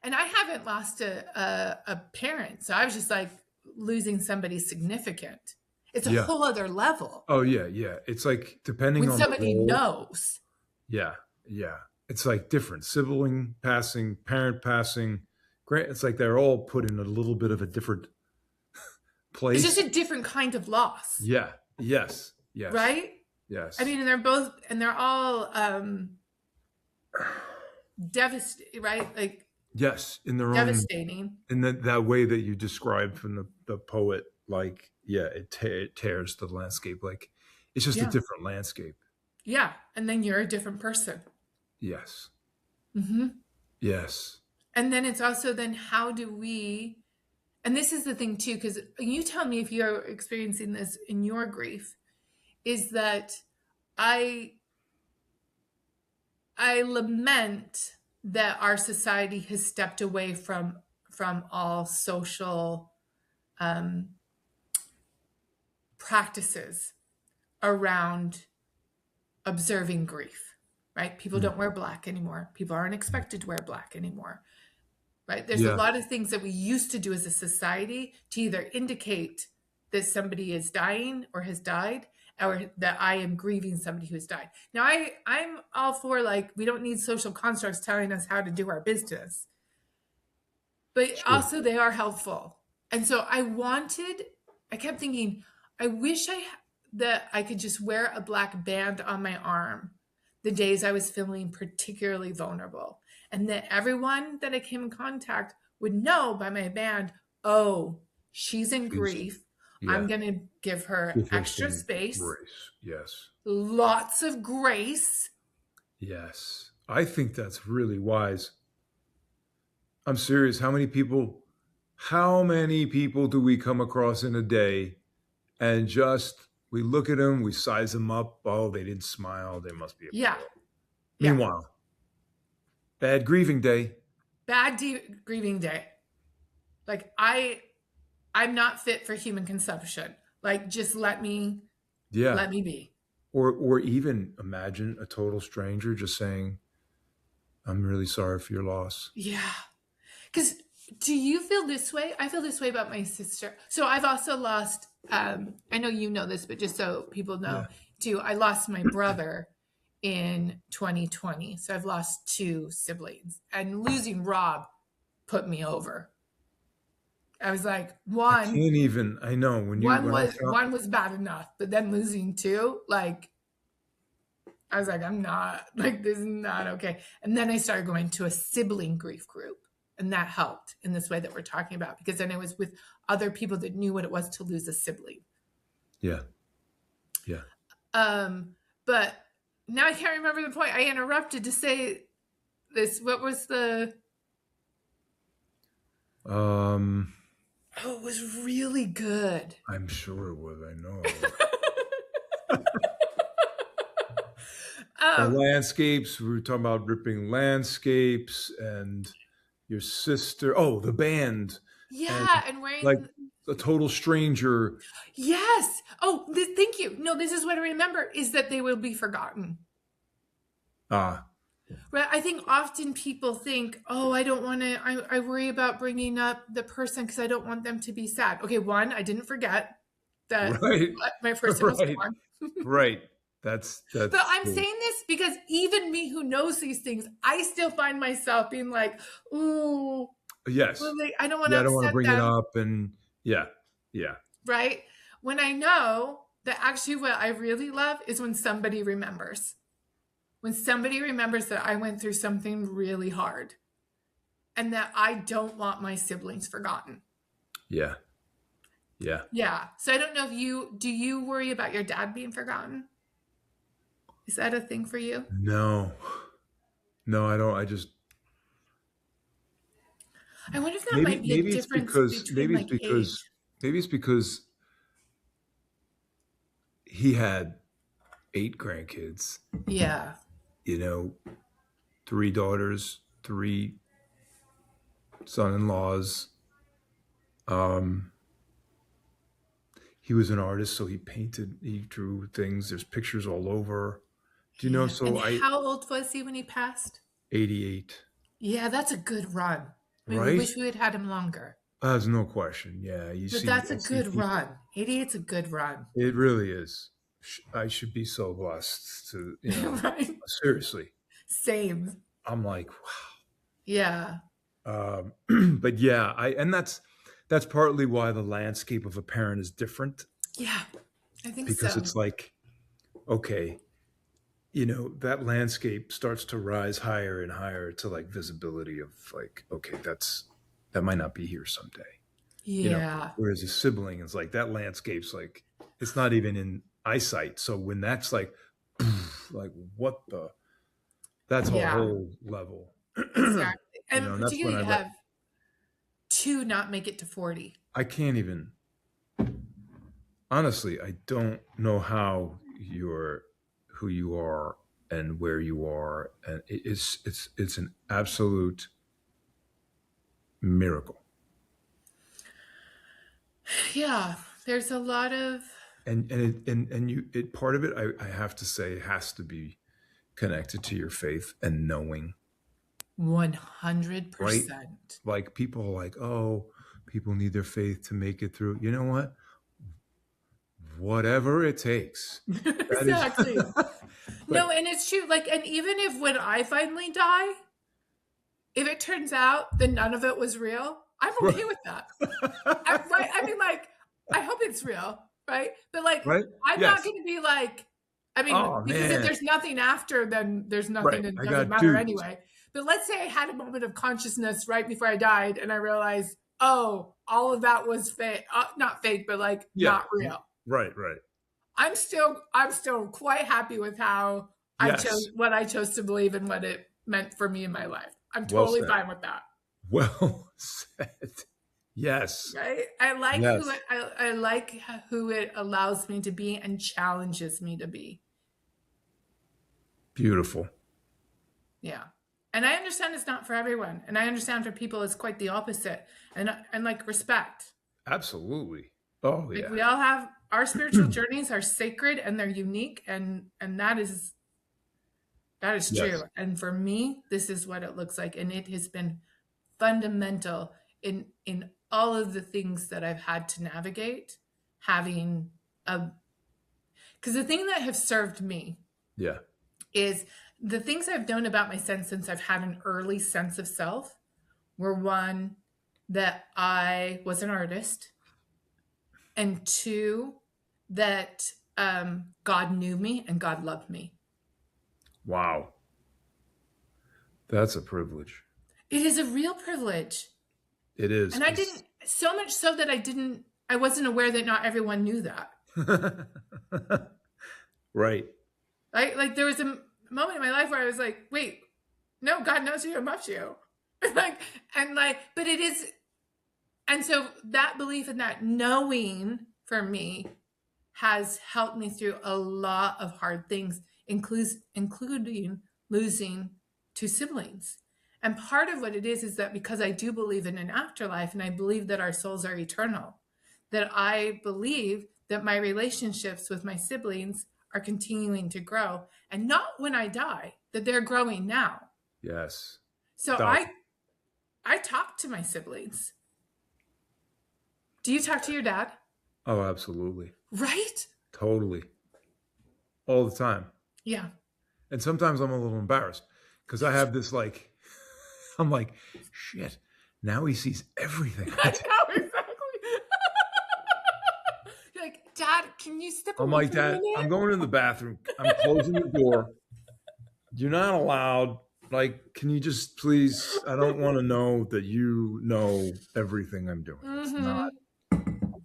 And I haven't lost a parent, so I was just like losing somebody significant. It's a Yeah. whole other level Oh yeah. Yeah. It's like depending when on the somebody role. knows. Yeah. Yeah. It's like different sibling passing, parent passing. Great. It's like they're all put in a little bit of a different It's just place. a different kind of loss, Yeah. Yes. Yes. right? I Yes. mean, and they're all devastating, right? Like Yes. In their own, devastating. in that way that you described from the poet, like, yeah, it tears the landscape. Like, it's just a Yeah. different landscape. Yeah. And then you're a different person. Yes. Hmm. Yes. And then it's also then how do we, and this is the thing too, because you tell me if you're experiencing this in your grief, is that I I lament that our society has stepped away from all social um, practices around observing grief. Right? People Mm. don't wear black anymore. People aren't expected to wear black anymore. Right? There's a Yeah. lot of things that we used to do as a society to either indicate that somebody is dying or has died, or that I am grieving somebody who has died. Now, I'm all for like we don't need social constructs telling us how to do our business, but Sure. also they are helpful. And so I kept thinking, I wish that I could just wear a black band on my arm the days I was feeling particularly vulnerable, and that everyone that I came in contact would know by my band, oh, she's in She's, grief. I'm yeah. going to give her Give her extra some space, grace. Yes. lots of grace. Yes. I think that's really wise. I'm serious. How many people do we come across in a day and just we look at them, we size them up. Oh, they didn't smile. They must be a Yeah. pro. Yeah. Meanwhile, bad grieving day. Grieving day. Like I'm not fit for human consumption. Like just Yeah. let me be. Or even imagine a total stranger just saying, I'm really sorry for your loss. Yeah. Cuz do you feel this way? I feel this way about my sister. So I've also lost I know you know this, but just so people Yeah. know too, I lost my brother in 2020. So I've lost two siblings, and losing Rob put me over. I was like, I can't even, I know when I found, one was bad enough, but then losing two, like I was like, I'm not like this is not okay. And then I started going to a sibling grief group, and that helped in this way that we're talking about, because then I was with other people that knew what it was to lose a sibling. yeah. Yeah. But now I can't remember the point. I interrupted to say this. What was the? Um, Oh, it was really good. I'm sure it was, I know. The um, landscapes, we were talking about ripping landscapes and your sister. Oh, the band. And yeah, and like wearing. a total stranger. Yes. Oh, thank you. No, this is what I remember is that they will be forgotten. Ah, Right. I think often people think, oh, I don't want to, I worry about bringing up the person because I don't want them to be sad. Okay. One, I didn't forget that Right. my person was Right. gone. Right. But That's I'm true. saying this because even me who knows these things, I still find myself being like, ooh, Yes. well, I don't want to Yeah, I don't want to upset bring it them. up, and yeah. Yeah. Right. When I know that actually what I really love is when somebody remembers. When somebody remembers that I went through something really hard and that I don't want my siblings forgotten. Yeah. Yeah. Yeah. So I don't know if do you worry about your dad being forgotten? Is that a thing for you? No. No, I don't. I just I wonder if that might be a maybe it's difference because between like age. maybe it's because he had 8 grandkids, Yeah. you know, 3 daughters, 3 son-in-laws. Um, he was an artist, so he drew things. There's pictures all over. Do you know? Yeah. And So I how old was he when he passed? 88, Yeah, that's a good run. I mean, we right? wish we had had him longer, There's no question. Yeah, but that's a I see good people. run. 88's a good run. It really is. I should be so blessed to, Right. seriously. Same. I'm like, Yeah. but yeah, and that's partly why the landscape of a parent is different, Yeah. I think because so. it's like, okay, that landscape starts to rise higher and higher to like visibility of like, okay, that might not be here someday, Yeah. whereas a sibling is like that landscape's like it's not even in eyesight. So when that's like like what the that's a Yeah. whole level. Exactly. And And that's when particularly to have two not make it to 40. I can't even, honestly, I don't know how you're who you are and where you are, and it's an absolute miracle. Yeah. There's a lot of And you it part of it, I have to say, has to be connected to your faith and knowing, right? 100%. Like people are like, oh, people need their faith to make it through. You know what? Whatever it takes. That is Exactly. No, but and it's true. Like, and even if when I finally die, if it turns out that none of it was real, I'm okay with that. Right? I mean, like, I hope it's real, right? But like, right? I'm not Yes. going to be like, I mean, Oh because if man. there's nothing after, then there's Right. nothing and it I doesn't got matter duped. anyway. But let's say I had a moment of consciousness right before I died and I realized, oh, all of that was fake, not fake, but like Yeah. not real. Right, right. I'm still quite happy with how I chose Yes. what I chose to believe and what it meant for me in my life. I'm Well totally said. fine with that. Well said. Yes. Right? I like who Yes. I like who it allows me to be and challenges me to be. Beautiful. Yeah. And I understand it's not for everyone. And I understand for people it's quite the opposite. And like respect. Absolutely. Oh Like yeah. we all have our spiritual journeys are sacred and they're unique and that is true. Yes. And for me, this is what it looks like. And it has been fundamental in all of the things that I've had to navigate, having a because the thing that have served me Yeah. is the things I've known about myself since I've had an early sense of self were one, that I was an artist, and two, that God knew me and God loved me. Wow. That's a privilege. It is a real privilege. It is. And I didn't, so much so that I wasn't aware that not everyone knew that. Right. Like there was a moment in my life where I was like, wait, no, God knows you and loves you. like, and like, but it is, and so that belief and that knowing for me has helped me through a lot of hard things, including losing two siblings. And part of what it is that because I do believe in an afterlife and I believe that our souls are eternal, that I believe that my relationships with my siblings are continuing to grow. And not when I die. that they're growing now. Yes. So Thousand. I talk to my siblings. Do you talk to your dad? Oh, absolutely. Right? Totally. All the time. Yeah. And sometimes I'm a little embarrassed because I have this like, I'm like, shit, now he sees everything I I do. know, exactly. You're like, Dad, can you step I'm away like, for a Dad, I'm minute? going in the bathroom. I'm closing the door. You're not allowed. Like, can you just please? I don't want to know that you know everything I'm doing. It's not, Mm-hmm.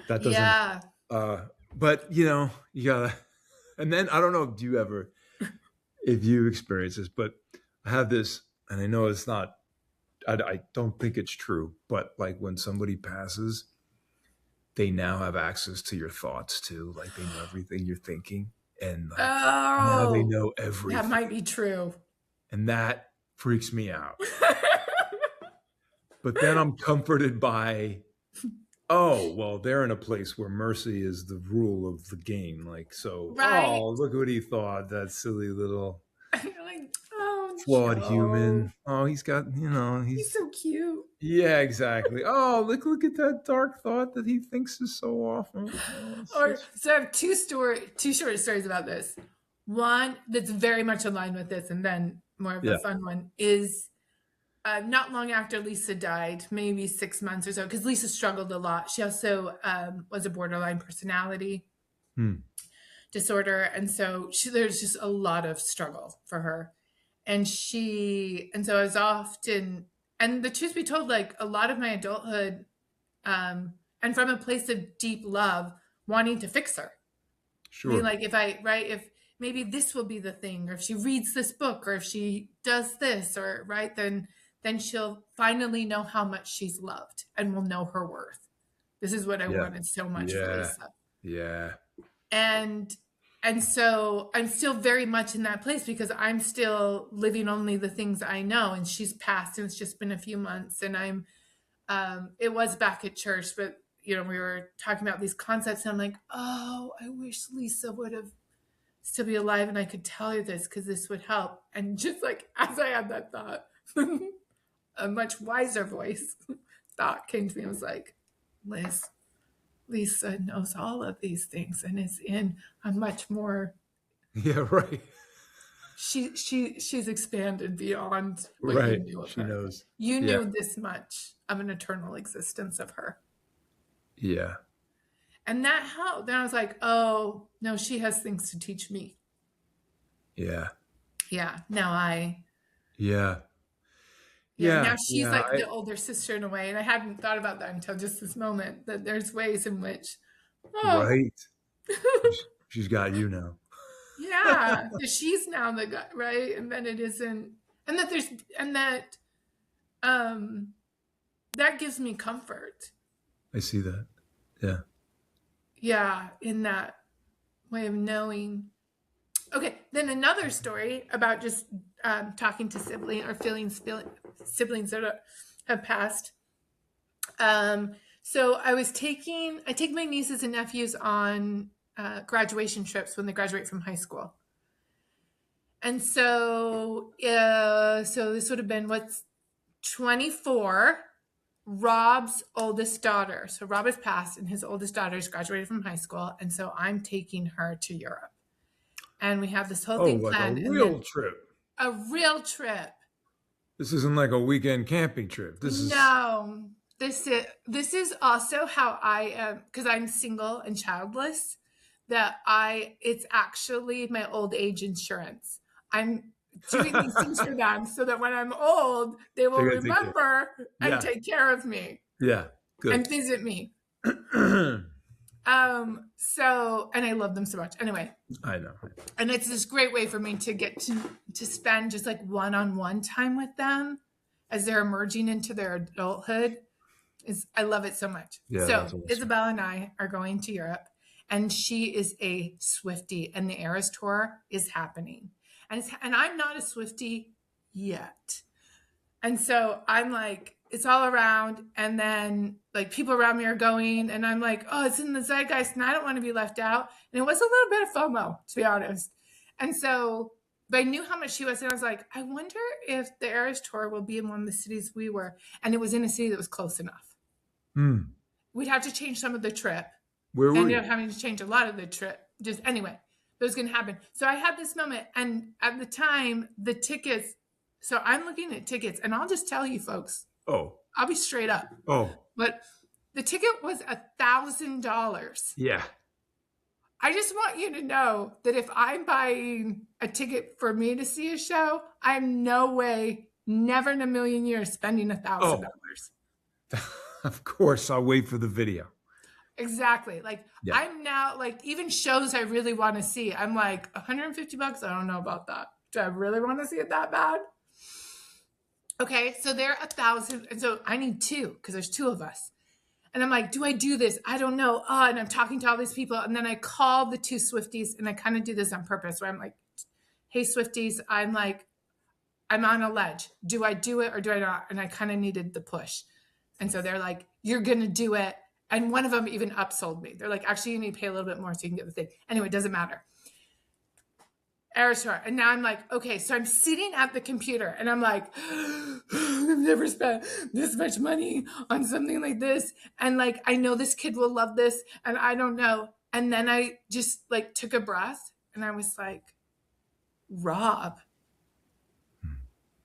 that doesn't, Yeah. uh, but you gotta, and then I don't know, do you ever, if you experience this, but I have this, and I know it's not, I don't think it's true, but like when somebody passes, they now have access to your thoughts too. Like they know everything you're thinking, and like now they Oh, know that everything. might be true. And that freaks me out. But then I'm comforted by, oh, well, they're in a place where mercy is the rule of the game. Like, so, Right? oh, look what he thought, that silly little You're like, oh, flawed Joe. human. Oh, he's got, He's he's, so cute. yeah, exactly. Oh, look at that dark thought that he thinks is so awful. Oh, Or so I have two short stories about this. One that's very much aligned with this, and then more of a yeah, fun one is not long after Lisa died, maybe 6 months or so, because Lisa struggled a lot. She also was a borderline personality hmm, disorder, and so there's just a lot of struggle for her. And so I was often, and the truth be told, like a lot of my adulthood, and from a place of deep love, wanting to fix her. I mean, sure. like if maybe this will be the thing, or if she reads this book, or if she does this, or right, then she'll finally know how much she's loved and will know her worth. This is what I Yeah, wanted so much for yeah, Lisa. yeah, And and so I'm still very much in that place because I'm still living only the things I know, and she's passed and it's just been a few months, and I'm it was back at church, but we were talking about these concepts, and I'm like, oh, I wish Lisa would have still be alive and I could tell her this because this would help. And just like as I had that thought, a much wiser voice thought came to me and was like, Liz, Lisa knows all of these things and is in a much more yeah, right, she's expanded beyond what you right. knew of She her. knows. You Yeah, knew this much of an eternal existence of her. yeah, And that helped. Then I was like, oh no, she has things to teach me. yeah, Yeah. yeah, Yeah, yeah, now she's yeah. like the older sister in a way, and I hadn't thought about that until just this moment. That there's ways in which, oh, Right. She's got you now. yeah, that she's now the guy, right? And then it isn't, and that there's, and um, that gives me comfort. I see that. Yeah. Yeah, in that way of knowing. Okay, then another story about just talking to siblings or siblings that have passed. So I take my nieces and nephews on graduation trips when they graduate from high school. And so this would have been what's 24, Rob's oldest daughter. So Rob has passed and his oldest daughter has graduated from high school. And so I'm taking her to Europe. And we have this whole Oh, thing like a planned, and real then trip. a real trip. This isn't like a weekend camping trip. This is No, this is also how I am, because I'm single and childless. It's actually my old age insurance. I'm doing these things for them so that when I'm old, they will they're gonna take care. remember and Yeah. take care of me Yeah. and Good. visit me. And I love them so much. Anyway, I know. and it's this great way for me to get to spend just like one-on-one time with them as they're emerging into their adulthood. I love it so much. Yeah, So that's awesome. Isabel and I are going to Europe, and she is a Swiftie, and the Eras Tour is happening, and I'm not a Swiftie yet, and so I'm like, it's all around, and then like people around me are going, and I'm like, oh, it's in the zeitgeist, and I don't want to be left out, and it was a little bit of FOMO, to be honest, and so But I knew how much she was, and I was like, I wonder if the Eras Tour will be in one of the cities we were. And it was in a city that was close enough. Hmm. We'd have to change some of the trip. Where I were ended you? up having to change a lot of the trip. Just anyway, it was going to happen. So I had this moment, and at the time, the tickets. So I'm looking at tickets, and I'll just tell you, folks, Oh, I'll be straight up. oh, But the ticket was $1,000. yeah. I just want you to know that if I'm buying a ticket for me to see a show, I'm no way, never in a million years spending Oh, $1,000. of course. I'll wait for the video. Exactly. Like Yeah. I'm now like even shows I really want to see. I'm like $150. I don't know about that. Do I really want to see it that bad? Okay, so they're 1,000, and so I need two because there's two of us. And I'm like, do I do this? I don't know. And I'm talking to all these people, and then I call the two Swifties, and I kind of do this on purpose. Where I'm like, hey Swifties, I'm like, I'm on a ledge. Do I do it or do I not? And I kind of needed the push. And so they're like, you're going to do it. And one of them even upsold me. They're like, actually, you need to pay a little bit more so you can get the thing. Anyway, it doesn't matter. Aerostar. And now I'm like, okay, so I'm sitting at the computer and I'm like, I've never spent this much money on something like this. And like, I know this kid will love this. And I don't know. And then I just like took a breath and I was like, Rob,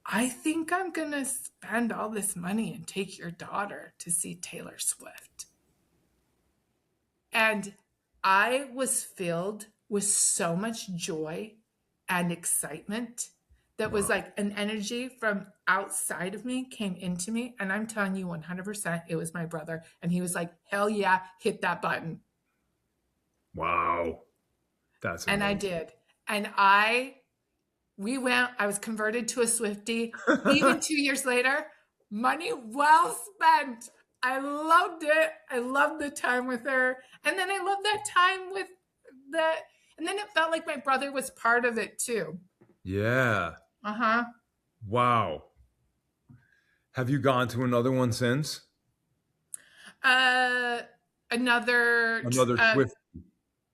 I think I'm going to spend all this money and take your daughter to see Taylor Swift. And I was filled with so much joy and excitement that was Wow. like an energy from outside of me came into me. And I'm telling you 100%, it was my brother. And he was like, hell yeah, hit that button. Wow. That's And I amazing. did. And we went, I was converted to a Swiftie. Even 2 years later, money well spent. I loved it. I loved the time with her. And then I loved that time with the, and then it felt like my brother was part of it too. Yeah. Uh-huh. Wow. Have you gone to another one since? Uh, another, Another Swift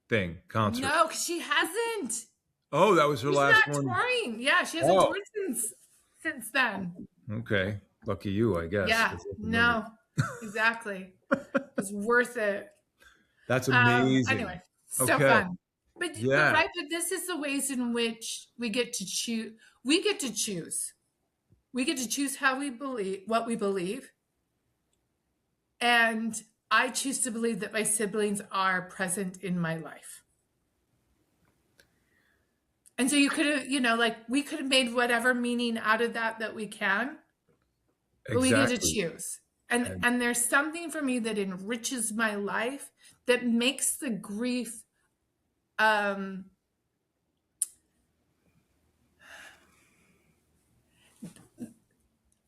thing, concert. no, because she hasn't. Oh, that was her She's last not one. touring. Yeah, she hasn't Oh, toured since then. okay. Lucky you, I guess. Yeah, no, exactly. It's worth it. That's amazing. Anyway, so Okay. fun. But Yeah. right, but this is the ways in which we get to choose. We get to choose. We get to choose how we believe, what we believe. And I choose to believe that my siblings are present in my life. And so you could have, like we could have made whatever meaning out of that we can, but we get to Exactly. choose. And And and there's something for me that enriches my life that makes the grief um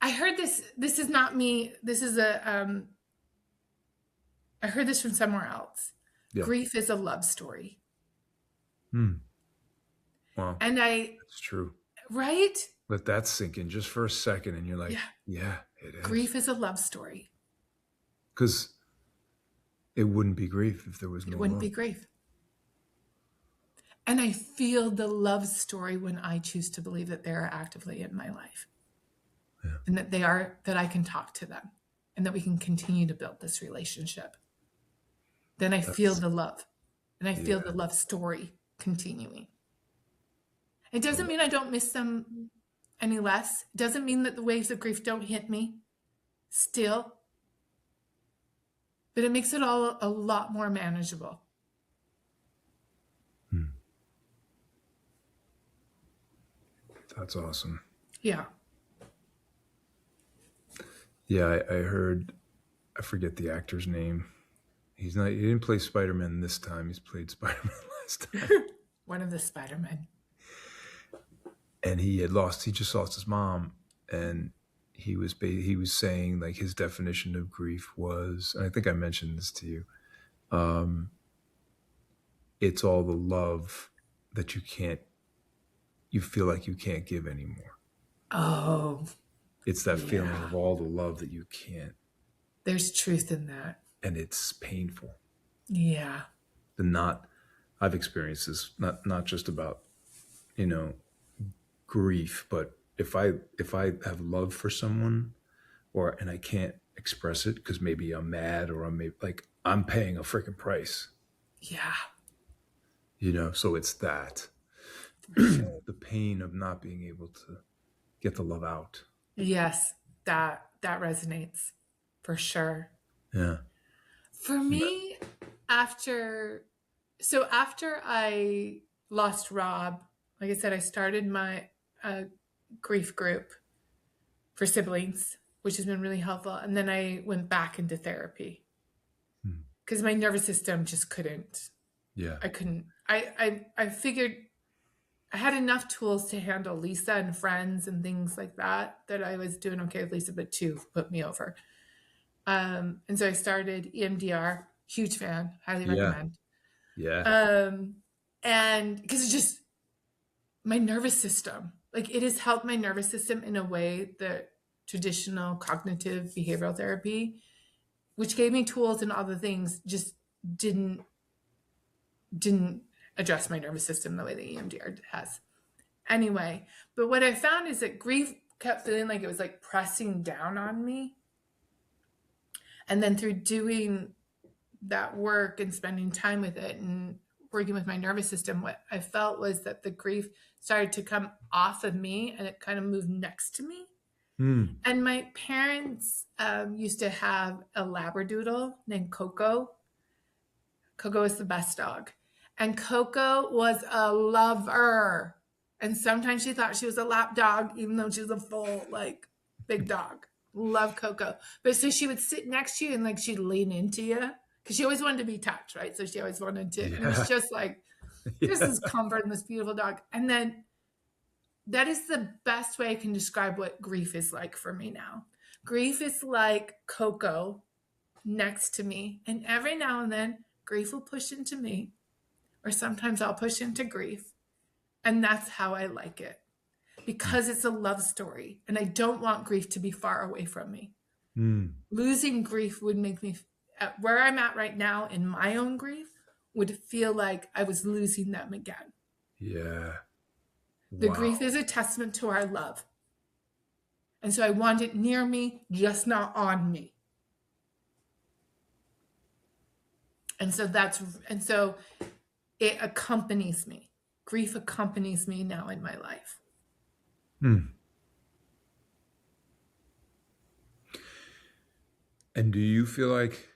I heard this is not me. This is I heard this from somewhere else. yeah. Grief is a love story. Hmm. Wow. And That's true. right? Let that sink in just for a second, and you're like, Yeah. yeah, it is. Grief is a love story. Because it wouldn't be grief if there was It no wouldn't love. be grief. And I feel the love story when I choose to believe that they are actively in my life. Yeah. And that that I can talk to them and that we can continue to build this relationship. Then I feel That's, the love and I feel yeah. the love story continuing. It doesn't mean I don't miss them any less. It doesn't mean that the waves of grief don't hit me still, but it makes it all a lot more manageable. Hmm. That's awesome. Yeah. Yeah, I heard, I forget the actor's name. He didn't play Spider-Man this time. He's played Spider-Man last time. One of the Spider-Men. And he just lost his mom. And he was saying like his definition of grief was, and I think I mentioned this to you, it's all the love that you feel like you can't give anymore. Oh, It's that feeling yeah. of all the love that you can't. There's truth in that. And it's painful. Yeah. I've experienced this, not just about, grief, but if I have love for someone, and I can't express it because maybe I'm mad, or I'm maybe, like, I'm paying a freaking price, Yeah, so it's that for sure. the pain of not being able to get the love out. Yes, that resonates for sure. Yeah. For me, after after I lost Rob, like I said, I started my grief group for siblings, which has been really helpful. And then I went back into therapy Hmm. because my nervous system just couldn't. Yeah. I couldn't. I figured I had enough tools to handle Lisa and friends and things like that, that I was doing okay with Lisa, but two put me over. And so I started EMDR. Huge fan, highly Yeah. recommend. Yeah. Um, and because it's just my nervous system, like it has helped my nervous system in a way that traditional cognitive behavioral therapy, which gave me tools and other things, just didn't didn't address my nervous system the way the EMDR has. Anyway, but what I found is that grief kept feeling like it was like pressing down on me. And then through doing that work and spending time with it and working with my nervous system, what I felt was that the grief started to come off of me and it kind of moved next to me. Hmm. And my parents used to have a Labradoodle named Coco. Coco is the best dog. And Coco was a lover. And sometimes she thought she was a lap dog, even though she was a full, like, big dog. Love Coco. But so she would sit next to you and, like, she'd lean into you because she always wanted to be touched, right? So she always wanted to. And it was Yeah. just like, just Yeah. this comfort in this beautiful dog. And then that is the best way I can describe what grief is like for me now. Grief is like Coco next to me. And every now and then, grief will push into me, or sometimes I'll push into grief. And that's how I like it because it's a love story. And I don't want grief to be far away from me. Hmm. Losing grief would make me, at where I'm at right now in my own grief, would feel like I was losing them again. Yeah. The Wow. grief is a testament to our love. And so I want it near me, just not on me. And so it accompanies me. Grief accompanies me now in my life. Hmm. And do you feel like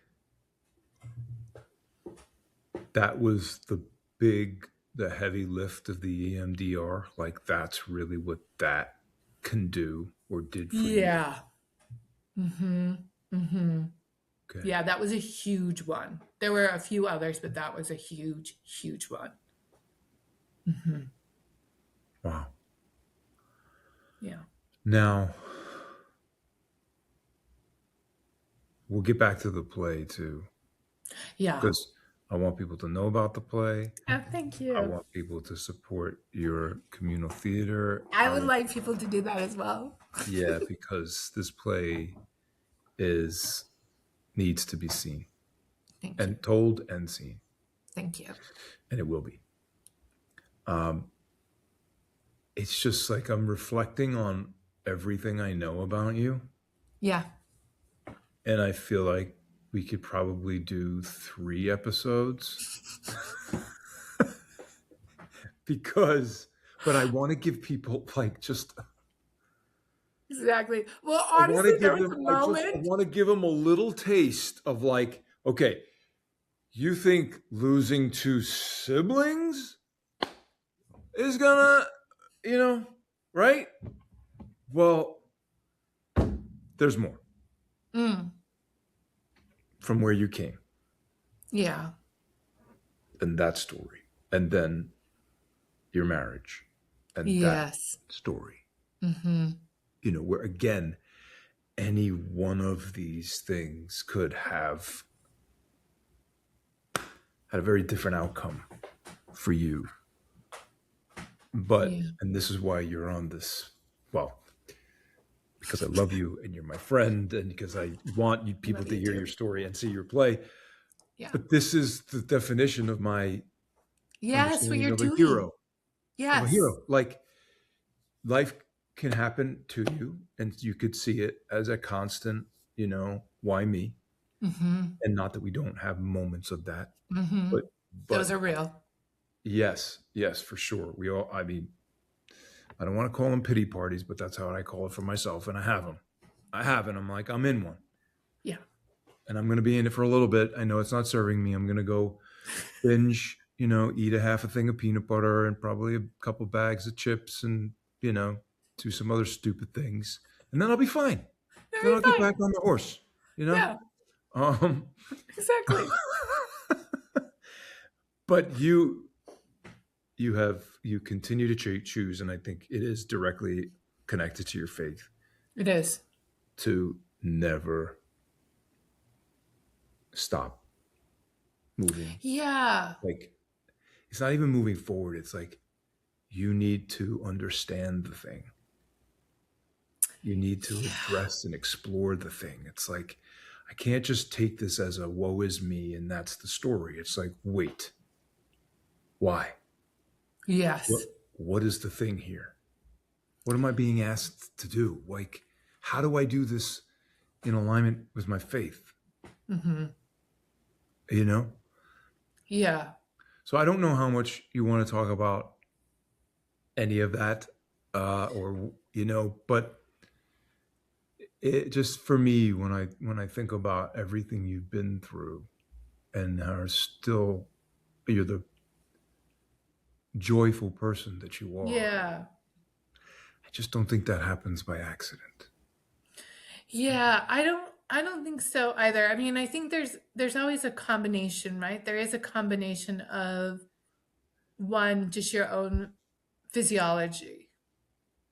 that was the heavy lift of the EMDR? Like, that's really what that can do or did for you? Yeah. Mm-hmm. Mm-hmm. Okay. Yeah, that was a huge one. There were a few others, but that was a huge, huge one. Mm-hmm. Wow. Yeah. Now, we'll get back to the play too, Yeah. because I want people to know about the play. Oh, thank I you. want people to support your communal theater. I would like people to do that as well. Yeah, because this play is needs to be seen Thank you. and told and seen, Thank you. and it will be. Um, it's just like I'm reflecting on everything I know about you, Yeah. and I feel like we could probably do 3 episodes because, but I want to give people like just Exactly. Well, I want to honestly, there give was them a I moment. want to give them a little taste of, like, okay, you think losing 2 siblings is gonna, right? Well, there's more Mm, from where you came yeah. and that story, and then your marriage and that Yes. story, Mm-hmm. where again, any one of these things could have had a very different outcome for you. But, Yeah. and this is why you're on this, well, because I love you and you're my friend, and because I want you people Love to you hear too. your story and see your play. Yeah. But this is the definition of my Yes, what understanding you're of a doing. hero, Yes. Like, life can happen to you and you could see it as a constant, why me? Mm-hmm. And not that we don't have moments of that, Mm-hmm. but Those but are real. yes, yes, for sure. We all, I mean, I don't want to call them pity parties, but that's how I call it for myself. And I have them. I have it. I'm like, I'm in one. Yeah. And I'm going to be in it for a little bit. I know it's not serving me. I'm going to go binge, eat a half a thing of peanut butter and probably a couple bags of chips and, you know, do some other stupid things. And then I'll be fine. You'll Then be I'll get fine. back on the horse, you know? Yeah, Um, exactly. but you continue to choose, and I think it is directly connected to your faith It is. to never stop moving. Yeah. Like it's not even moving forward. It's like you need to understand the thing. You need to Yeah. address and explore the thing. It's like I can't just take this as a woe is me and that's the story. It's like, wait, why? What Yes. what is the thing here? What am I being asked to do? Like, how do I do this in alignment with my faith? Mm-hmm. You know? Yeah. So I don't know how much you want to talk about any of that, or but it just for me when I think about everything you've been through and are still you're the joyful person that you are. Yeah. I just don't think that happens by accident. Yeah. I don't think so either. I mean, I think there's always a combination, right? There is a combination of one, just your own physiology,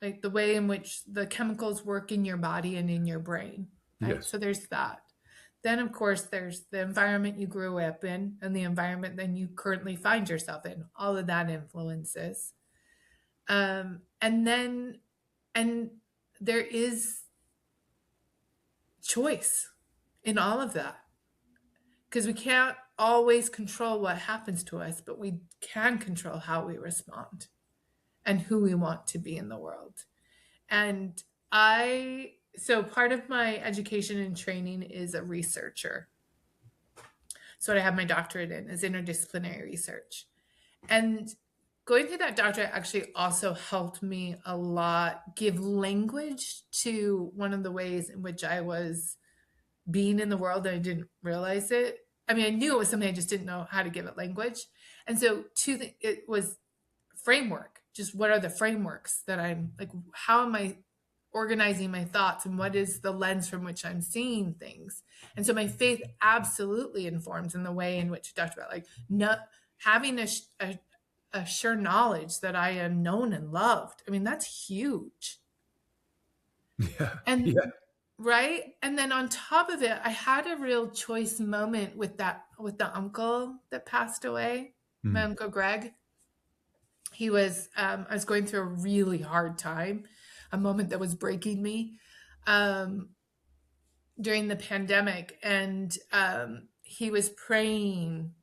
like the way in which the chemicals work in your body and in your brain, right? Yes. So there's that. Then, of course, there's the environment you grew up in and the environment then you currently find yourself in. All of that influences. And then, and there is choice in all of that because we can't always control what happens to us, but we can control how we respond and who we want to be in the world. And so part of my education and training is a researcher. So what I have my doctorate in is interdisciplinary research. And going through that doctorate actually also helped me a lot give language to one of the ways in which I was being in the world and I didn't realize it. I mean, I knew it was something, I just didn't know how to give it language. And so it was framework. Just what are the frameworks that I'm like, how am I organizing my thoughts and what is the lens from which I'm seeing things? And so my faith absolutely informs in the way in which you talked about, like not having a sure knowledge that I am known and loved. I mean, that's huge. Yeah. And Yeah. right. And then on top of it, I had a real choice moment with the uncle that passed away, my Mm. uncle Greg. I was going through a really hard time, a moment that was breaking me um, during the pandemic. And he was praying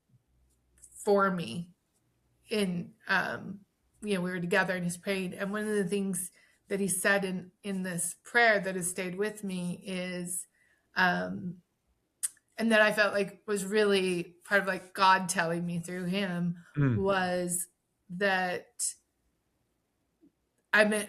for me we were together and he's praying. And one of the things that he said in this prayer that has stayed with me is, um, and that I felt like was really part of like God telling me through him Mm. was that I meant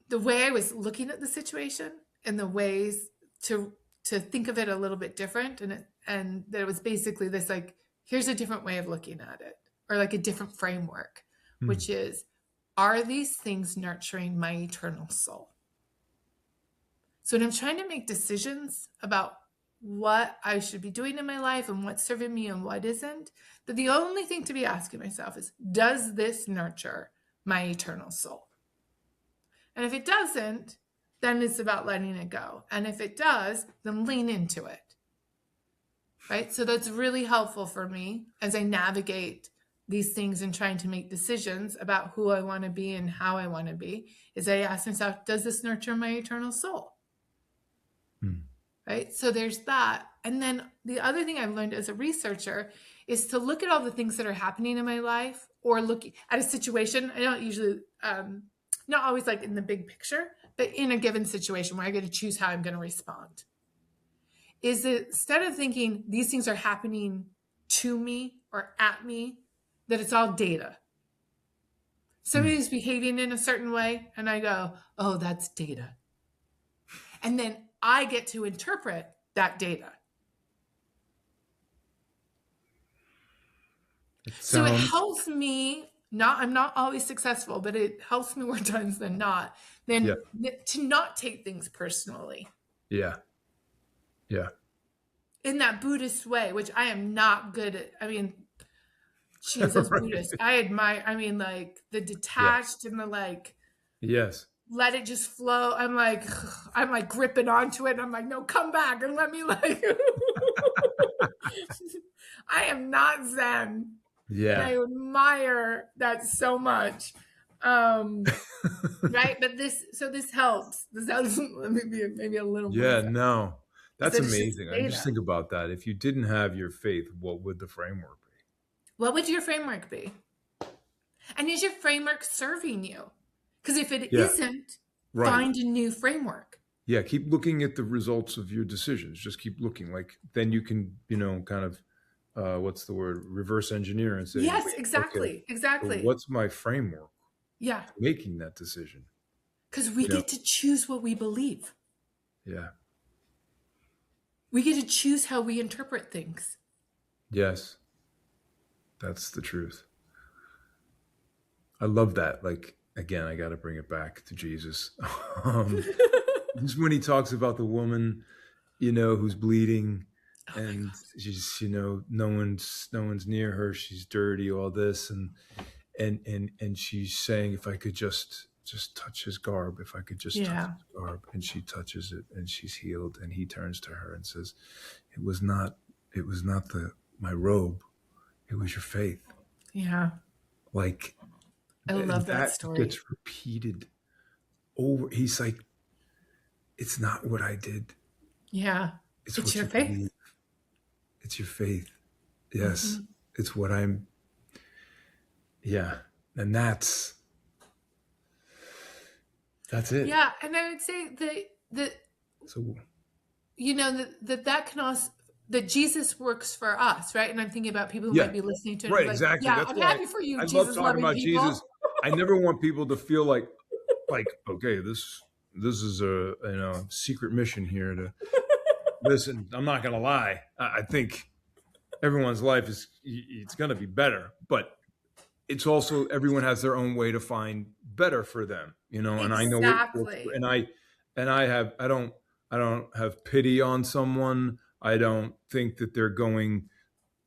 the way I was looking at the situation and the ways to think of it a little bit different, and that it was basically this like, here's a different way of looking at it, or like a different framework, Mm. which is, are these things nurturing my eternal soul? So when I'm trying to make decisions about what I should be doing in my life and what's serving me and what isn't, that the only thing to be asking myself is, does this nurture my eternal soul? And if it doesn't, then it's about letting it go. And if it does, then lean into it. Right? So that's really helpful for me as I navigate these things and trying to make decisions about who I want to be and how I want to be, is I ask myself, does this nurture my eternal soul? Mm. Right? So there's that. And then the other thing I've learned as a researcher is to look at all the things that are happening in my life or look at a situation. I don't usually not always like in the big picture, but in a given situation where I get to choose how I'm going to respond, is that instead of thinking these things are happening to me or at me, that it's all data. Mm. Somebody's behaving in a certain way, and I go, oh, that's data. And then I get to interpret that data. It So it sounds, helps me not, I'm not always successful, but it helps me more times than not, yeah, than to not take things personally yeah, yeah. in that Buddhist way, which I am not good at. I mean, Jesus, Right. Buddhist. I admire, I mean, like the Yeah. detached and the like, Yes. let it just flow. I'm like gripping onto it. And I'm like, no, come back and let me like, I am not Zen. And Yeah. I admire that so much. Um, right. But this helps. This helps. Let me be maybe a little more Yeah, Zen. no. Is That's that it's just amazing. I just data. think about that. If you didn't have your faith, what would the framework be? What would your framework be? And is your framework serving you? Because if it Yeah, isn't, right. find a new framework. Yeah, keep looking at the results of your decisions. Just keep looking. Like then you can, kind of what's the word? Reverse engineer and say, Yes, wait, okay, exactly. so Exactly. what's my framework Yeah. for making that decision? Because we You know? get to choose what we believe. Yeah. We get to choose how we interpret things. Yes. That's the truth. I love that. Like again, I got to bring it back to Jesus. um, just when he talks about the woman, who's bleeding, Oh my and gosh. she's, no one's near her. She's dirty, all this, and she's saying, if I could just touch his garb, if I could just touch Yeah. his garb, and she touches it, and she's healed. And he turns to her and says, it was not my robe, it was your faith. Yeah. Like, I and love that that story. gets repeated over. He's like, it's not what I did, Yeah. it's It's what your you faith. believe, it's your faith. Yes, Hmm. it's what I'm. Yeah, and that's it. Yeah. And I would say that So that can also, that Jesus works for us, right? And I'm thinking about people who yeah, might be listening to it and right, be like, exactly. yeah, That's I'm why happy for you, I love Jesus talking loving about people. Jesus. I never want people to feel like okay, this is a secret mission here to listen. I'm not gonna lie. I think everyone's life it's gonna be better, but it's also everyone has their own way to find better for them, and I know what works for, Exactly. and I don't have pity on someone. I don't think that they're going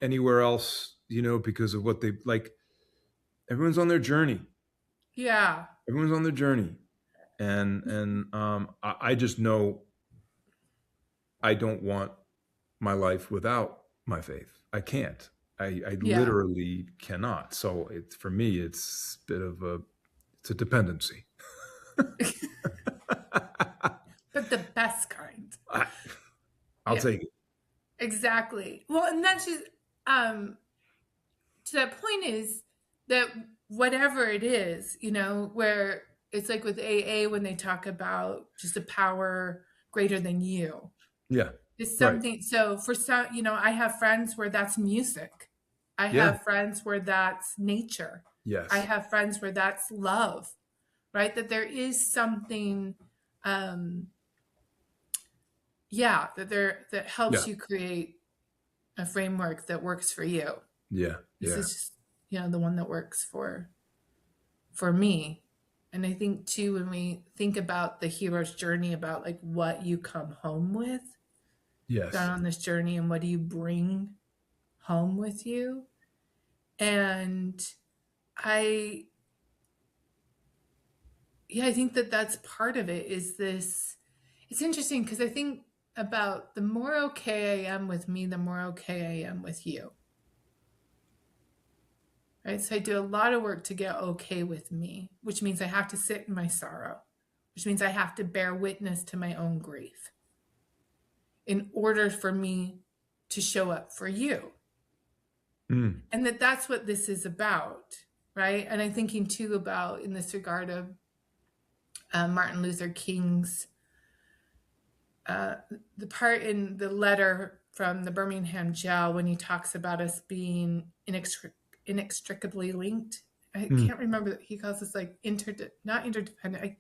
anywhere else, because of what they like. Everyone's on their journey. Yeah. Everyone's on their journey. And I just know I don't want my life without my faith. I can't. I Yeah. literally cannot. So for me, it's it's a dependency. But the best kind. I, I'll Yeah. take it. Exactly. Well, and that's just um to that point is that whatever it is, where it's like with AA when they talk about just a power greater than you. Yeah. It's Right. something, so for some, I have friends where that's music. I Yeah. have friends where that's nature. I Yes. have friends where that's love, right? That there is something um yeah, that Yeah. helps you create a framework that works for you. Yeah. This Yeah. is just, the one that works for me. And I think too, when we think about the hero's journey, about like what you come home with, gone Yes. on this journey, and what do you bring home with you? And I, yeah, I think that that's part of it. Is this? It's interesting because I think about the more okay I am with me, the more okay I am with you. Right. So I do a lot of work to get okay with me, which means I have to sit in my sorrow, which means I have to bear witness to my own grief in order for me to show up for you. Mm. And that's what this is about. Right. And I'm thinking too about in this regard of Martin Luther King's the part in the letter from the Birmingham jail when he talks about us being inextricably linked. I Mm. can't remember. He calls us like not interdependent,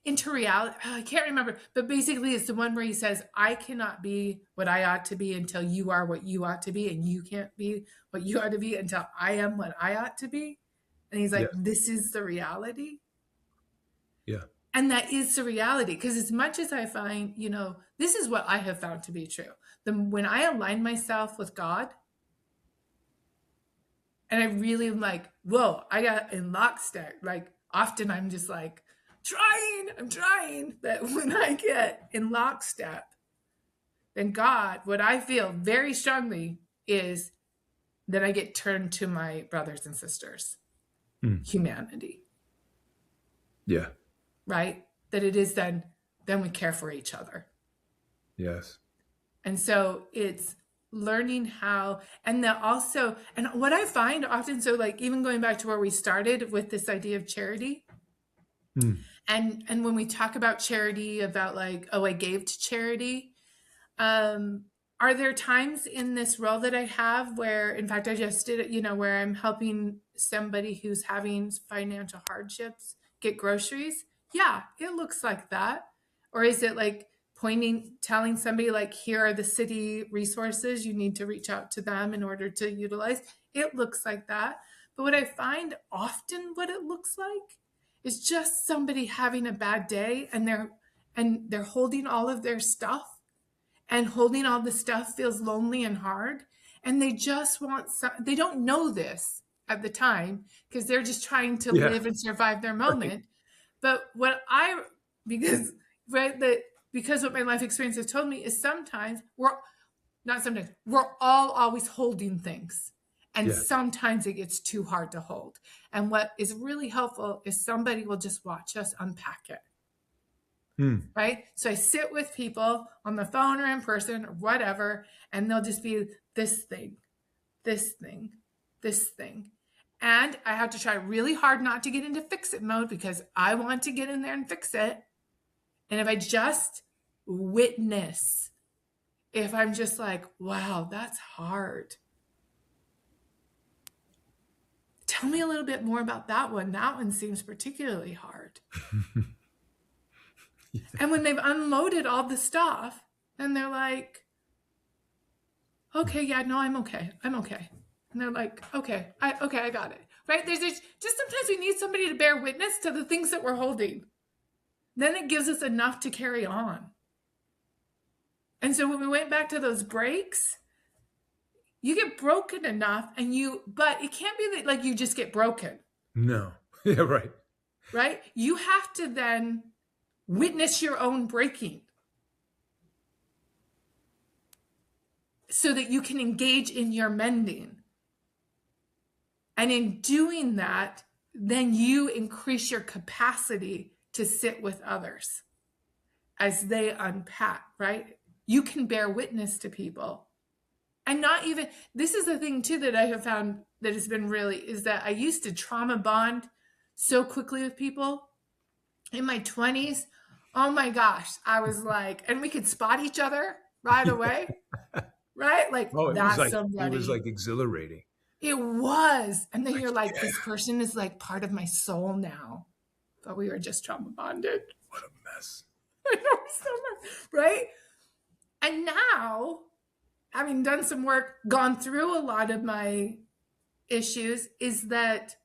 interreality. I can't remember. But basically, it's the one where he says, I cannot be what I ought to be until you are what you ought to be. And you can't be what you ought to be until I am what I ought to be. And he's like, Yes. this is the reality. Yeah. And that is the reality. Because as much as I find, this is what I have found to be true. When I align myself with God, and I really am like, whoa, I got in lockstep. Like often I'm just like, I'm trying. But when I get in lockstep, then God, what I feel very strongly is that I get turned to my brothers and sisters, Mm. humanity, Yeah. right? That it is then we care for each other. Yes. And so it's learning how, and that also, and what I find often, so like even going back to where we started with this idea of charity, Mm. and when we talk about charity, about like, oh, I gave to charity, are there times in this role that I have where, in fact, I just did it, where I'm helping somebody who's having financial hardships get groceries? Yeah, it looks like that. Or is it like telling somebody like, here are the city resources, you need to reach out to them in order to utilize? It looks like that. But what I find often what it looks like is just somebody having a bad day and they're holding all of their stuff, and holding all the stuff feels lonely and hard, and they just want they don't know this at the time because they're just trying to Yeah. live and survive their Right. moment. But what I because right that because what my life experience has told me is sometimes we're all always holding things, and Yeah. sometimes it gets too hard to hold. And what is really helpful is somebody will just watch us unpack it. Mm. Right? So I sit with people on the phone or in person or whatever, and they'll just be this thing, this thing, this thing. And I have to try really hard not to get into fix it mode because I want to get in there and fix it. And if I just witness, if I'm just like, wow, that's hard. Tell me a little bit more about that one. That one seems particularly hard. And when they've unloaded all the stuff, then they're like, okay, yeah, no, I'm okay. I'm okay. And they're like, okay, I got it. Right? There's just sometimes we need somebody to bear witness to the things that we're holding. Then it gives us enough to carry on. And so when we went back to those breaks, you get broken enough but it can't be that like you just get broken. No. Yeah. Right. Right? You have to then witness your own breaking so that you can engage in your mending. And in doing that, then you increase your capacity to sit with others as they unpack, right? You can bear witness to people. And not even, this is the thing too that I have found that has been really, is that I used to trauma bond so quickly with people in my 20s. Oh my gosh, I was like, and we could spot each other right away, right? Like, Oh, that's it was somebody. like exhilarating. It was. And then Like, you're like, yeah, this person is like part of my soul now. But we were just trauma bonded. what a mess. I know so much, right? And now, having done some work, gone through a lot of my issues, is that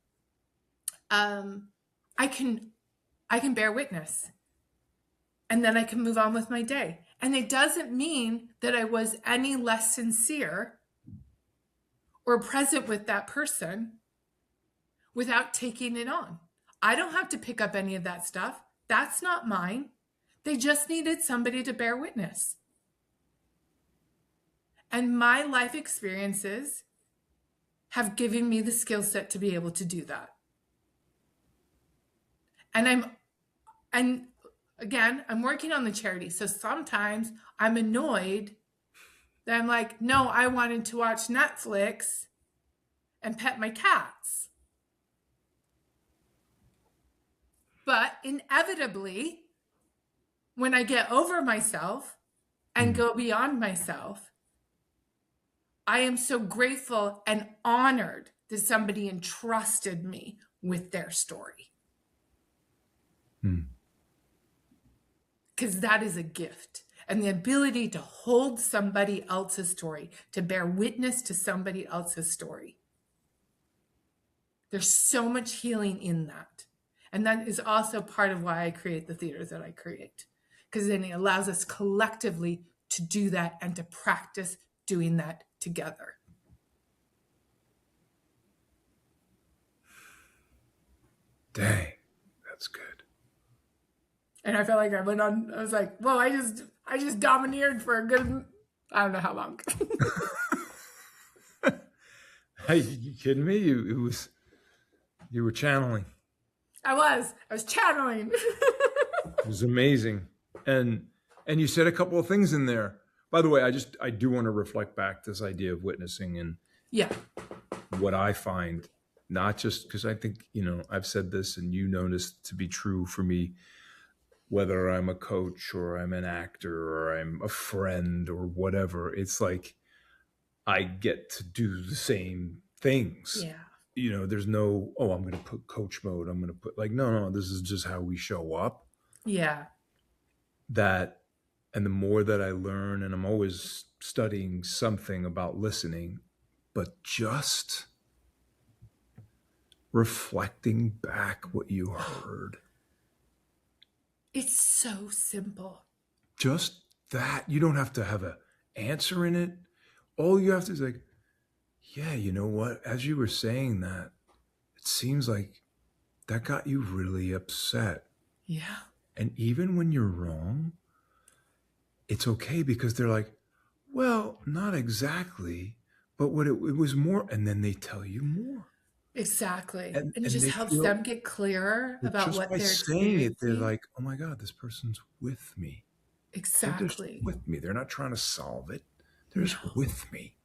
um, I can bear witness, and then I can move on with my day. And it doesn't mean that I was any less sincere or present with that person without taking it on. I don't have to pick up any of that stuff. That's not mine. They just needed somebody to bear witness. And my life experiences have given me the skill set to be able to do that. And again, I'm working on the charity. So sometimes I'm annoyed that I'm like, no, I wanted to watch Netflix and pet my cats. But inevitably, when I get over myself and go beyond myself, I am so grateful and honored that somebody entrusted me with their story. Because that is a gift. And the ability to hold somebody else's story, to bear witness to somebody else's story. There's so much healing in that. And that is also part of why I create the theaters that I create. Because then it allows us collectively to do that and to practice doing that together. Dang, that's good. And I felt like I was like, well, I just domineered for a good, I don't know how long. Hey, you kidding me? You were channeling. I was channeling. It was amazing. And you said a couple of things in there. By the way, I do want to reflect back this idea of witnessing and what I find, not just because I think, I've said this and you know this to be true for me, whether I'm a coach or I'm an actor or I'm a friend or whatever. It's like I get to do the same things. Yeah. There's no, I'm going to put coach mode. I'm going to put no, this is just how we show up. Yeah. And the more that I learn, and I'm always studying something about listening, but just reflecting back what you heard. It's so simple. Just that. You don't have to have an answer in it. All you have to is like, yeah, you know what? As you were saying that, it seems like that got you really upset. Yeah. And even when you're wrong, it's okay because they're like, well, not exactly, but what it was more, and then they tell you more. Exactly. And it just helps them get clearer about just what by they're saying it, they're experiencing. like, oh my God, this person's with me. They're just Exactly. with me. They're not trying to solve it. They're just with me.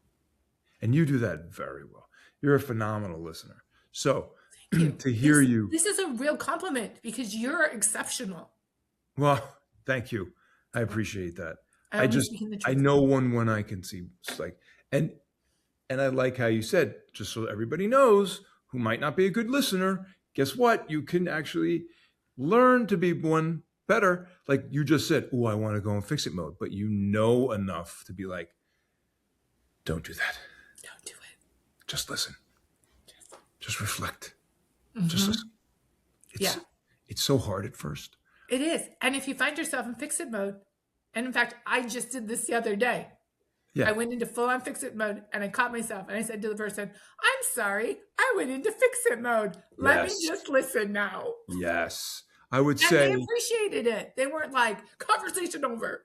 And you do that very well. You're a phenomenal listener. So Thank you. to hear you. This is a real compliment because you're exceptional. Well, thank you. I appreciate that. Speaking the I truth. know when I can see. It's like, and I like how you said, just so everybody knows who might not be a good listener, guess what? You can actually learn to be one better. Like you just said, I want to go in fix it mode, but you know enough to be like, don't do that. Don't do it. Just listen. Just reflect. Just listen. It's so hard at first. It is. And if you find yourself in fix it mode, and in fact, I just did this the other day. Yeah. I went into full on fix it mode and I caught myself and I said to the person, I'm sorry, I went into fix it mode. Let me just listen now. Yes. I would say. And they appreciated it. They weren't like, conversation over.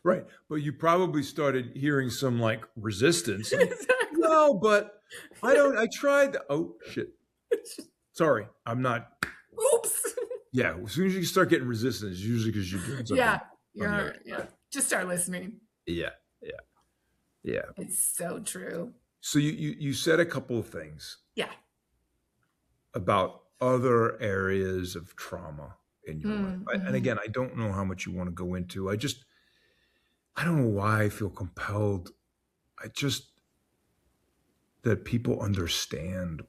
Right. But you probably started hearing some like resistance. Exactly. No, but I tried. Oh, shit. Sorry. I'm not. Oops. Yeah. As soon as you start getting resistance, it's usually because you're doing something. Yeah. Just start listening. Yeah. It's so true. So you said a couple of things. Yeah. About other areas of trauma in your life. And again, I don't know how much you want to go into. I don't know why I feel compelled. That people understand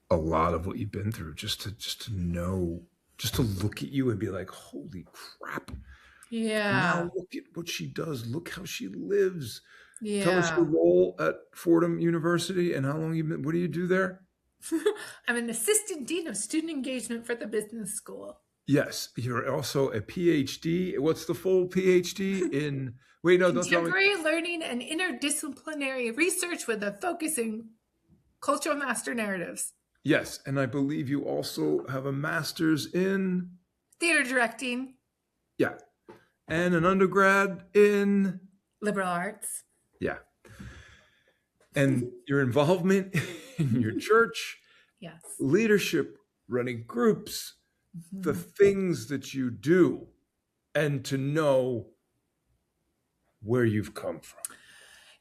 a lot of what you've been through, just to know, just to look at you and be like, holy crap. Yeah. Now look at what she does. Look how she lives. Yeah. Tell us your role at Fordham University and how long you've been. What do you do there? I'm an assistant dean of student engagement for the business school. Yes. You're also a PhD. What's the full PhD in? Wait, no, don't tell me. Contemporary learning and interdisciplinary research with a focus in cultural master narratives. Yes. And I believe you also have a master's in theater directing. Yeah. And an undergrad in liberal arts. Yeah. And your involvement in your church. Yes. Leadership, running groups, the things that you do, and to know where you've come from.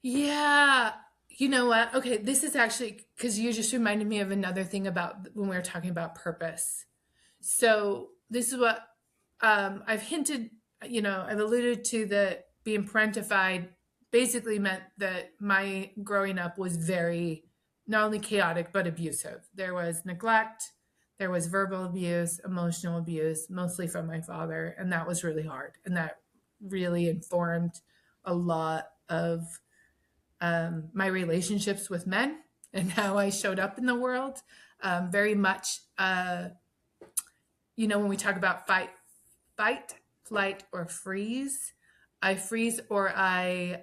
Yeah. You know what? Okay, this is actually because you just reminded me of another thing about when we were talking about purpose. So this is what I've hinted, I've alluded to that being parentified basically meant that my growing up was very not only chaotic but abusive. There was neglect, there was verbal abuse, emotional abuse, mostly from my father, and that was really hard. And that really informed a lot of my relationships with men and how I showed up in the world. Very much, when we talk about fight, flight, or freeze, I freeze or I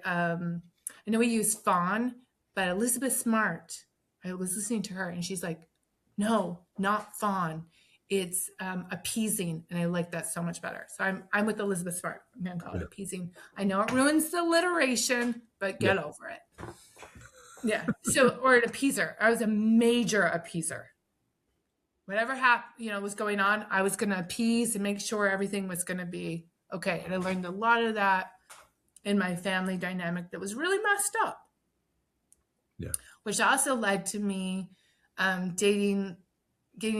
know we use fawn, but Elizabeth Smart, I was listening to her and she's like, no, not fawn. It's appeasing, and I like that so much better. So I'm with Elizabeth Smart. I'm gonna call it Yeah. appeasing. I know it ruins the alliteration, but Yeah. get over it. Yeah. So, or an appeaser. I was a major appeaser. Whatever was going on, I was going to appease and make sure everything was going to be okay. And I learned a lot of that in my family dynamic that was really messed up, Yeah. which also led to me getting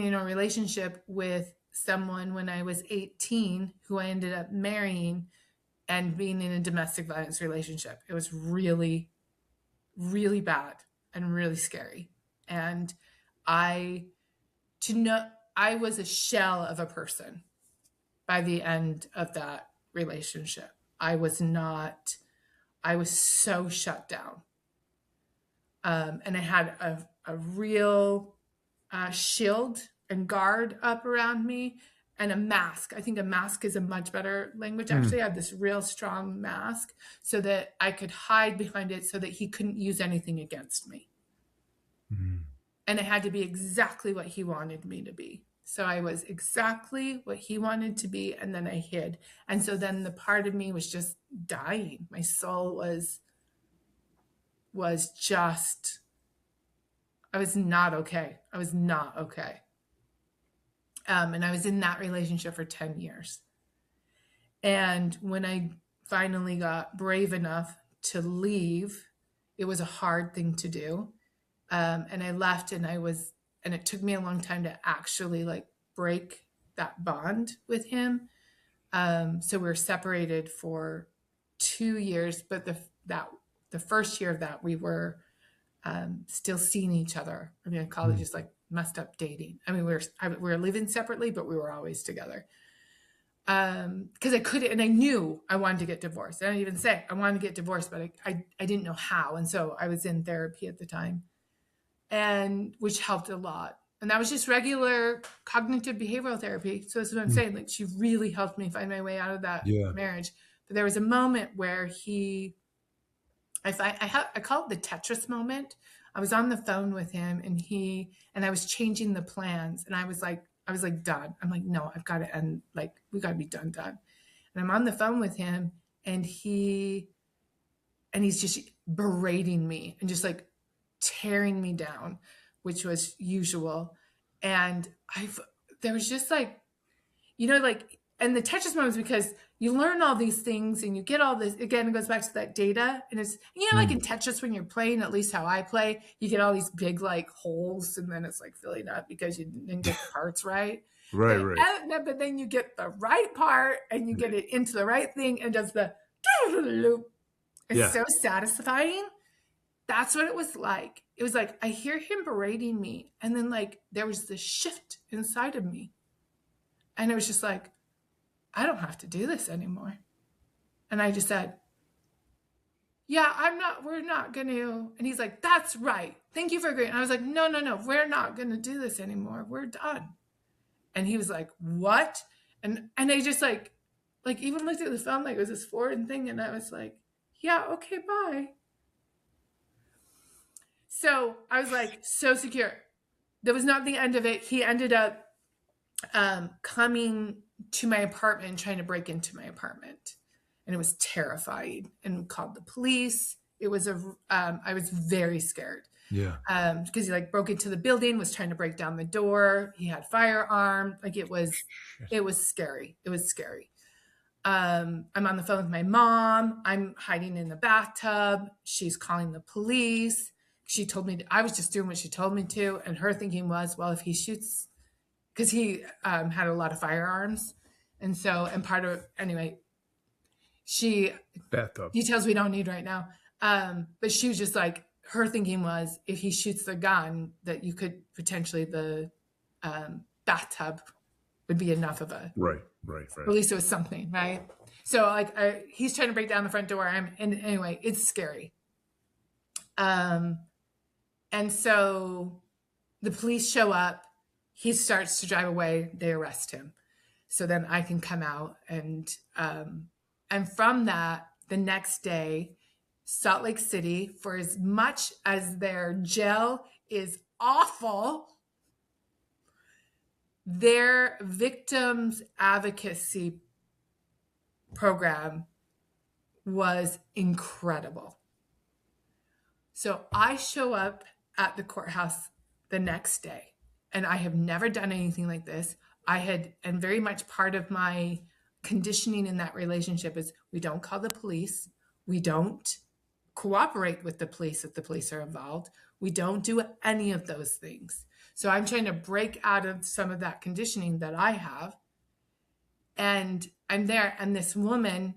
in a relationship with someone when I was 18 who I ended up marrying and being in a domestic violence relationship. It was really, really bad and really scary. And I to know I was a shell of a person by the end of that relationship. I was not, I was so shut down. And I had a real shield and guard up around me and a mask. I think a mask is a much better language. Mm. Actually, I had this real strong mask so that I could hide behind it so that he couldn't use anything against me. Mm. And it had to be exactly what he wanted me to be. So I was exactly what he wanted to be, and then I hid. And so then the part of me was just dying. My soul was just, I was not okay. I was not okay. And I was in that relationship for 10 years. And when I finally got brave enough to leave, it was a hard thing to do. And I left, and it took me a long time to actually like break that bond with him. So we were separated for 2 years, but the first year of that we were still seeing each other. I mean, I call it Mm. just like messed up dating. I mean, we were living separately, but we were always together. Because I couldn't, and I knew I wanted to get divorced. I didn't even say I wanted to get divorced, but I didn't know how, and so I was in therapy at the time, and which helped a lot. And that was just regular cognitive behavioral therapy. So that's what I'm Mm. saying. Like she really helped me find my way out of that Yeah. marriage. But there was a moment where I call it the Tetris moment. I was on the phone with him, and I was changing the plans, and I was like done. I'm like, no, I've got to end. Like we got to be done. And I'm on the phone with him, and he's just berating me and just like tearing me down, which was usual. And there was just like, like, and the Tetris moments because you learn all these things and you get all this, again, it goes back to that data. And it's, like Mm. in Tetris when you're playing, at least how I play, you get all these big like holes and then it's like filling up because you didn't get the parts right. Right. But, Right. but then you get the right part and you get it into the right thing and does the loop. It's Yeah. so satisfying. That's what it was like. It was like I hear him berating me, and then like there was this shift inside of me. And it was just like, I don't have to do this anymore. And I just said, yeah, we're not going to. And he's like, that's right. Thank you for agreeing. And I was like, no, no, no, we're not going to do this anymore. We're done. And he was like, what? And I just like even looked at the phone like it was this foreign thing. And I was like, yeah, okay, bye. So I was like, so secure. That was not the end of it. He ended up coming to my apartment, trying to break into my apartment. And it was terrifying and called the police. It was I was very scared. Yeah. Because he like broke into the building, was trying to break down the door. He had firearm. Like it was scary. It was scary. I'm on the phone with my mom. I'm hiding in the bathtub. She's calling the police. she told me I was just doing what she told me to. And her thinking was, well, if he shoots, because he had a lot of firearms. And so, and part of, anyway, she, Bathtub. details we don't need right now. But she was just like, her thinking was if he shoots the gun, that you could potentially, the bathtub would be enough of a, Right. at least it was something, right? So like he's trying to break down the front door. And anyway, it's scary. And so the police show up. He starts to drive away. They arrest him. So then I can come out and from that, the next day, Salt Lake City, for as much as their jail is awful, their victims advocacy program was incredible. So I show up at the courthouse the next day, and I have never done anything like this. And very much part of my conditioning in that relationship is we don't call the police. We don't cooperate with the police if the police are involved. We don't do any of those things. So I'm trying to break out of some of that conditioning that I have. And I'm there, and this woman,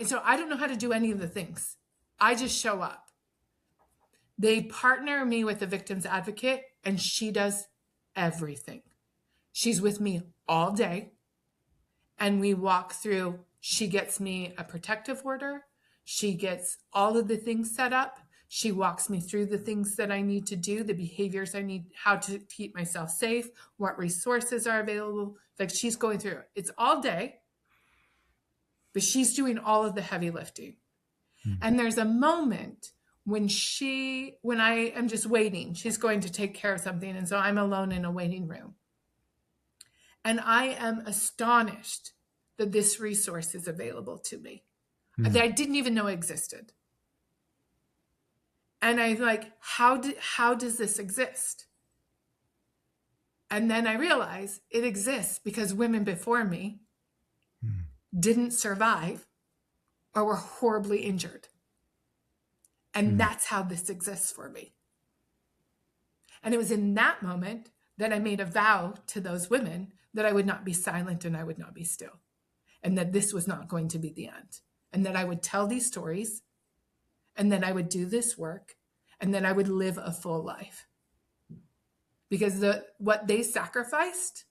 so I don't know how to do any of the things. I just show up. They partner me with the victim's advocate, and she does everything. She's with me all day, and we walk through. She gets me a protective order. She gets all of the things set up. She walks me through the things that I need to do, the behaviors I need, how to keep myself safe, what resources are available. Like she's going through it. It's all day, but she's doing all of the heavy lifting. Mm-hmm. And there's a moment when I am just waiting. She's going to take care of something. And so I'm alone in a waiting room. And I am astonished that this resource is available to me that I didn't even know existed. And I'm like, how does this exist? And then I realize it exists because women before me didn't survive or were horribly injured. And that's how this exists for me. And it was in that moment that I made a vow to those women that I would not be silent and I would not be still. And that this was not going to be the end. And that I would tell these stories. And then I would do this work. And then I would live a full life. Because what they sacrificed.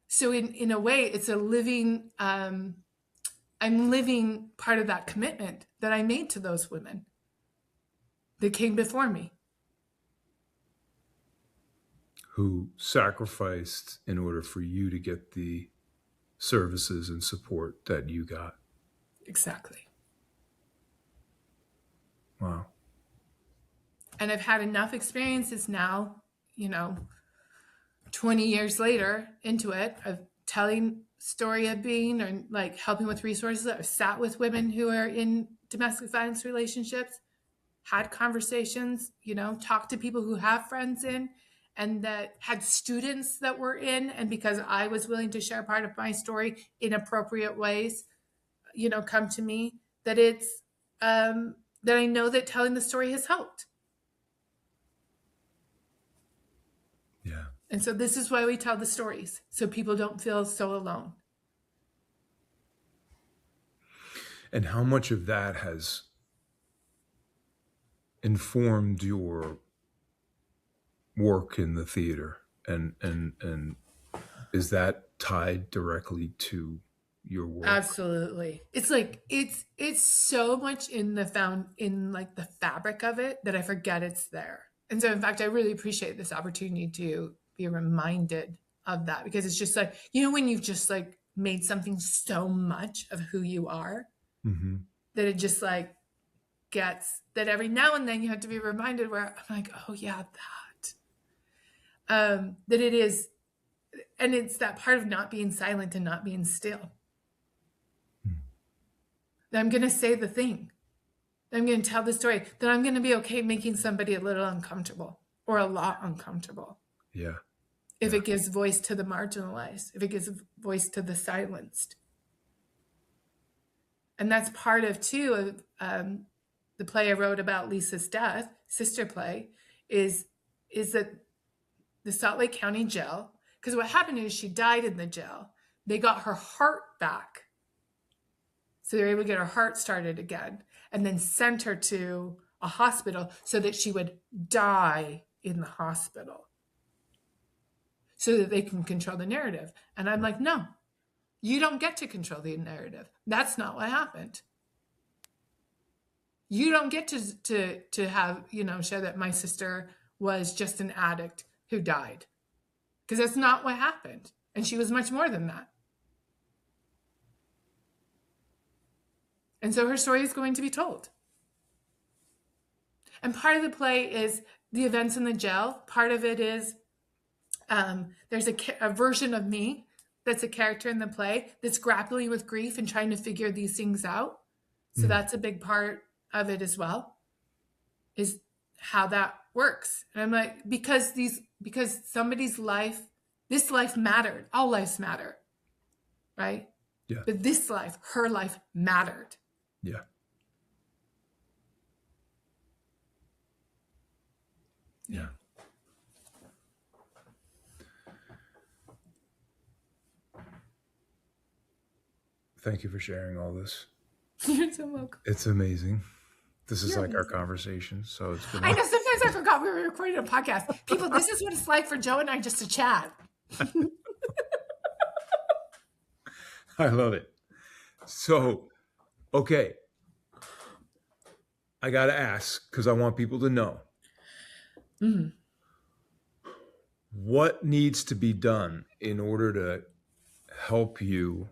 So in a way, it's a living, I'm living part of that commitment that I made to those women that came before me. Who sacrificed in order for you to get the services and support that you got. Exactly. Wow. And I've had enough experiences now, 20 years later into it, of telling story of being or like helping with resources. I've sat with women who are in domestic violence relationships, had conversations, talked to people who have friends in, and that had students that were in. And because I was willing to share part of my story in appropriate ways, come to me, that it's, that I know that telling the story has helped. Yeah. And so this is why we tell the stories, so people don't feel so alone. And how much of that has informed your work in the theater, and is that tied directly to your work? Absolutely. It's like it's so much in the fabric of it that I forget it's there. And so in fact, I really appreciate this opportunity to be reminded of that, because it's just like, when you've just like made something so much of who you are, that it just like gets that every now and then you have to be reminded, where I'm like, oh yeah, that it is. And it's that part of not being silent and not being still. That I'm going to say the thing. That I'm going to tell the story. That I'm going to be okay making somebody a little uncomfortable or a lot uncomfortable. Yeah. If it gives voice to the marginalized, if it gives voice to the silenced. And that's part of, too, of the play I wrote about Lisa's death, sister play, is that the Salt Lake County jail, because what happened is she died in the jail. They got her heart back. So they were able to get her heart started again and then sent her to a hospital so that she would die in the hospital so that they can control the narrative. And I'm like, no, you don't get to control the narrative. That's not what happened. You don't get to have, show that my sister was just an addict who died, because that's not what happened. And she was much more than that. And so her story is going to be told. And part of the play is the events in the jail. Part of it is there's a version of me that's a character in the play that's grappling with grief and trying to figure these things out. So that's a big part of it as well, is how that works. And I'm like, because somebody's life, this life mattered. All lives matter, right? Yeah. But this life, her life mattered. Yeah. Yeah. Thank you for sharing all this. You're so welcome. It's amazing. This is like our conversation. So it's been I know, sometimes I forgot we were recording a podcast. People, this is what it's like for Joe and I just to chat. I love it. So, okay. I got to ask, because I want people to know. Mm-hmm. What needs to be done in order to help you?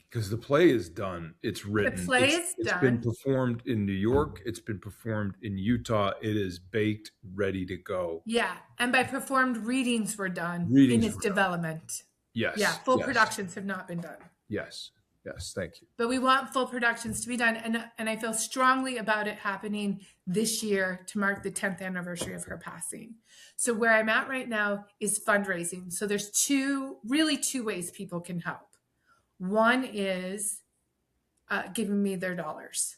Because the play is done. It's written. The play is done. It's been performed in New York. It's been performed in Utah. It is baked, ready to go. Yeah. And by performed, readings were done in its development. Yes. Yeah. Full productions have not been done. Yes. Yes. Thank you. But we want full productions to be done. And I feel strongly about it happening this year to mark the 10th anniversary of her passing. So where I'm at right now is fundraising. So there's two ways people can help. One is giving me their dollars.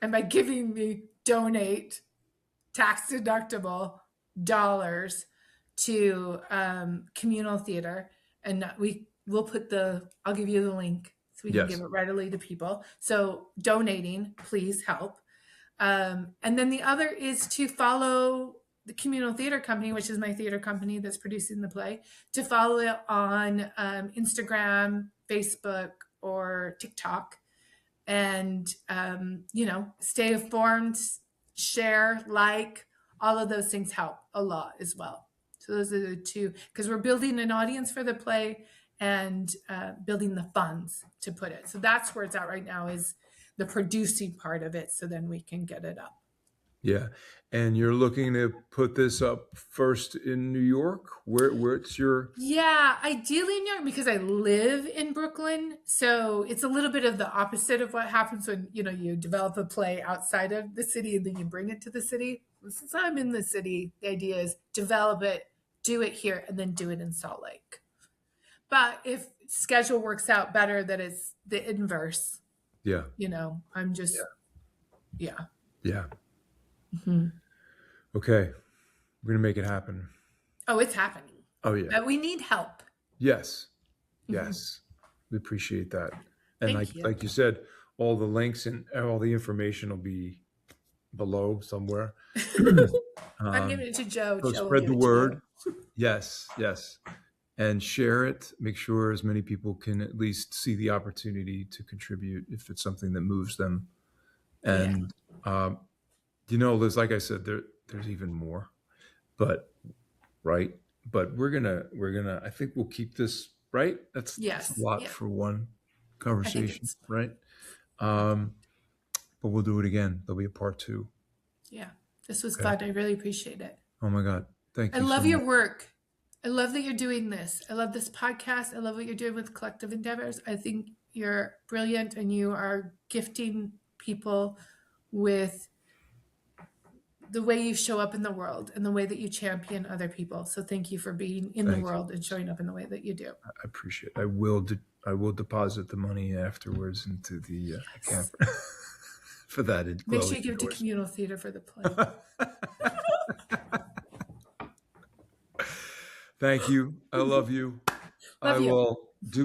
And by giving me, donate tax-deductible dollars to communal theater. And we'll put I'll give you the link so we can give it readily to people. So donating, please help. And then the other is to follow the Communal Theater Company, which is my theater company that's producing the play, to follow it on Instagram, Facebook, or TikTok, and stay informed, share, like, all of those things help a lot as well. So those are the two, because we're building an audience for the play and building the funds to put it. So that's where it's at right now, is the producing part of it, so then we can get it up. Yeah. And you're looking to put this up first in New York? Where's your... Yeah, ideally New York, because I live in Brooklyn. So it's a little bit of the opposite of what happens when, you develop a play outside of the city and then you bring it to the city. Since I'm in the city, the idea is develop it, do it here, and then do it in Salt Lake. But if schedule works out better, that it's the inverse. Yeah. I'm just, yeah. Mm-hmm. Okay. We're going to make it happen. Oh, it's happening. Oh, yeah. But we need help. Yes. Yes. Mm-hmm. We appreciate that. And like you said, all the links and all the information will be below somewhere. I'm giving it to Joe. So spread the word. Yes. And share it. Make sure as many people can at least see the opportunity to contribute if it's something that moves them. And, Liz, like I said, there's even more, but we're gonna, I think we'll keep this, right? That's a lot for one conversation, right? But we'll do it again. There'll be a part 2. Yeah. This was fun. I really appreciate it. Oh my God. Thank you. I love your work. I love that you're doing this. I love this podcast. I love what you're doing with Collective Endeavors. I think you're brilliant, and you are gifting people with the way you show up in the world and the way that you champion other people. So thank you for being in the world and showing up in the way that you do. I appreciate it. I will deposit the money afterwards into the camper. for that Make sure glowing you give it to endorsement. communal theater for the play. Thank you. I love you. Love you.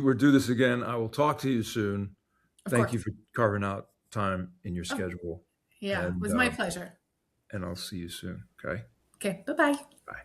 We'll do this again. I will talk to you soon. Of Thank course. you for carving out time in your Oh, schedule. yeah. It And was my pleasure. and I'll see you soon. Okay. Okay. Bye-bye. Bye.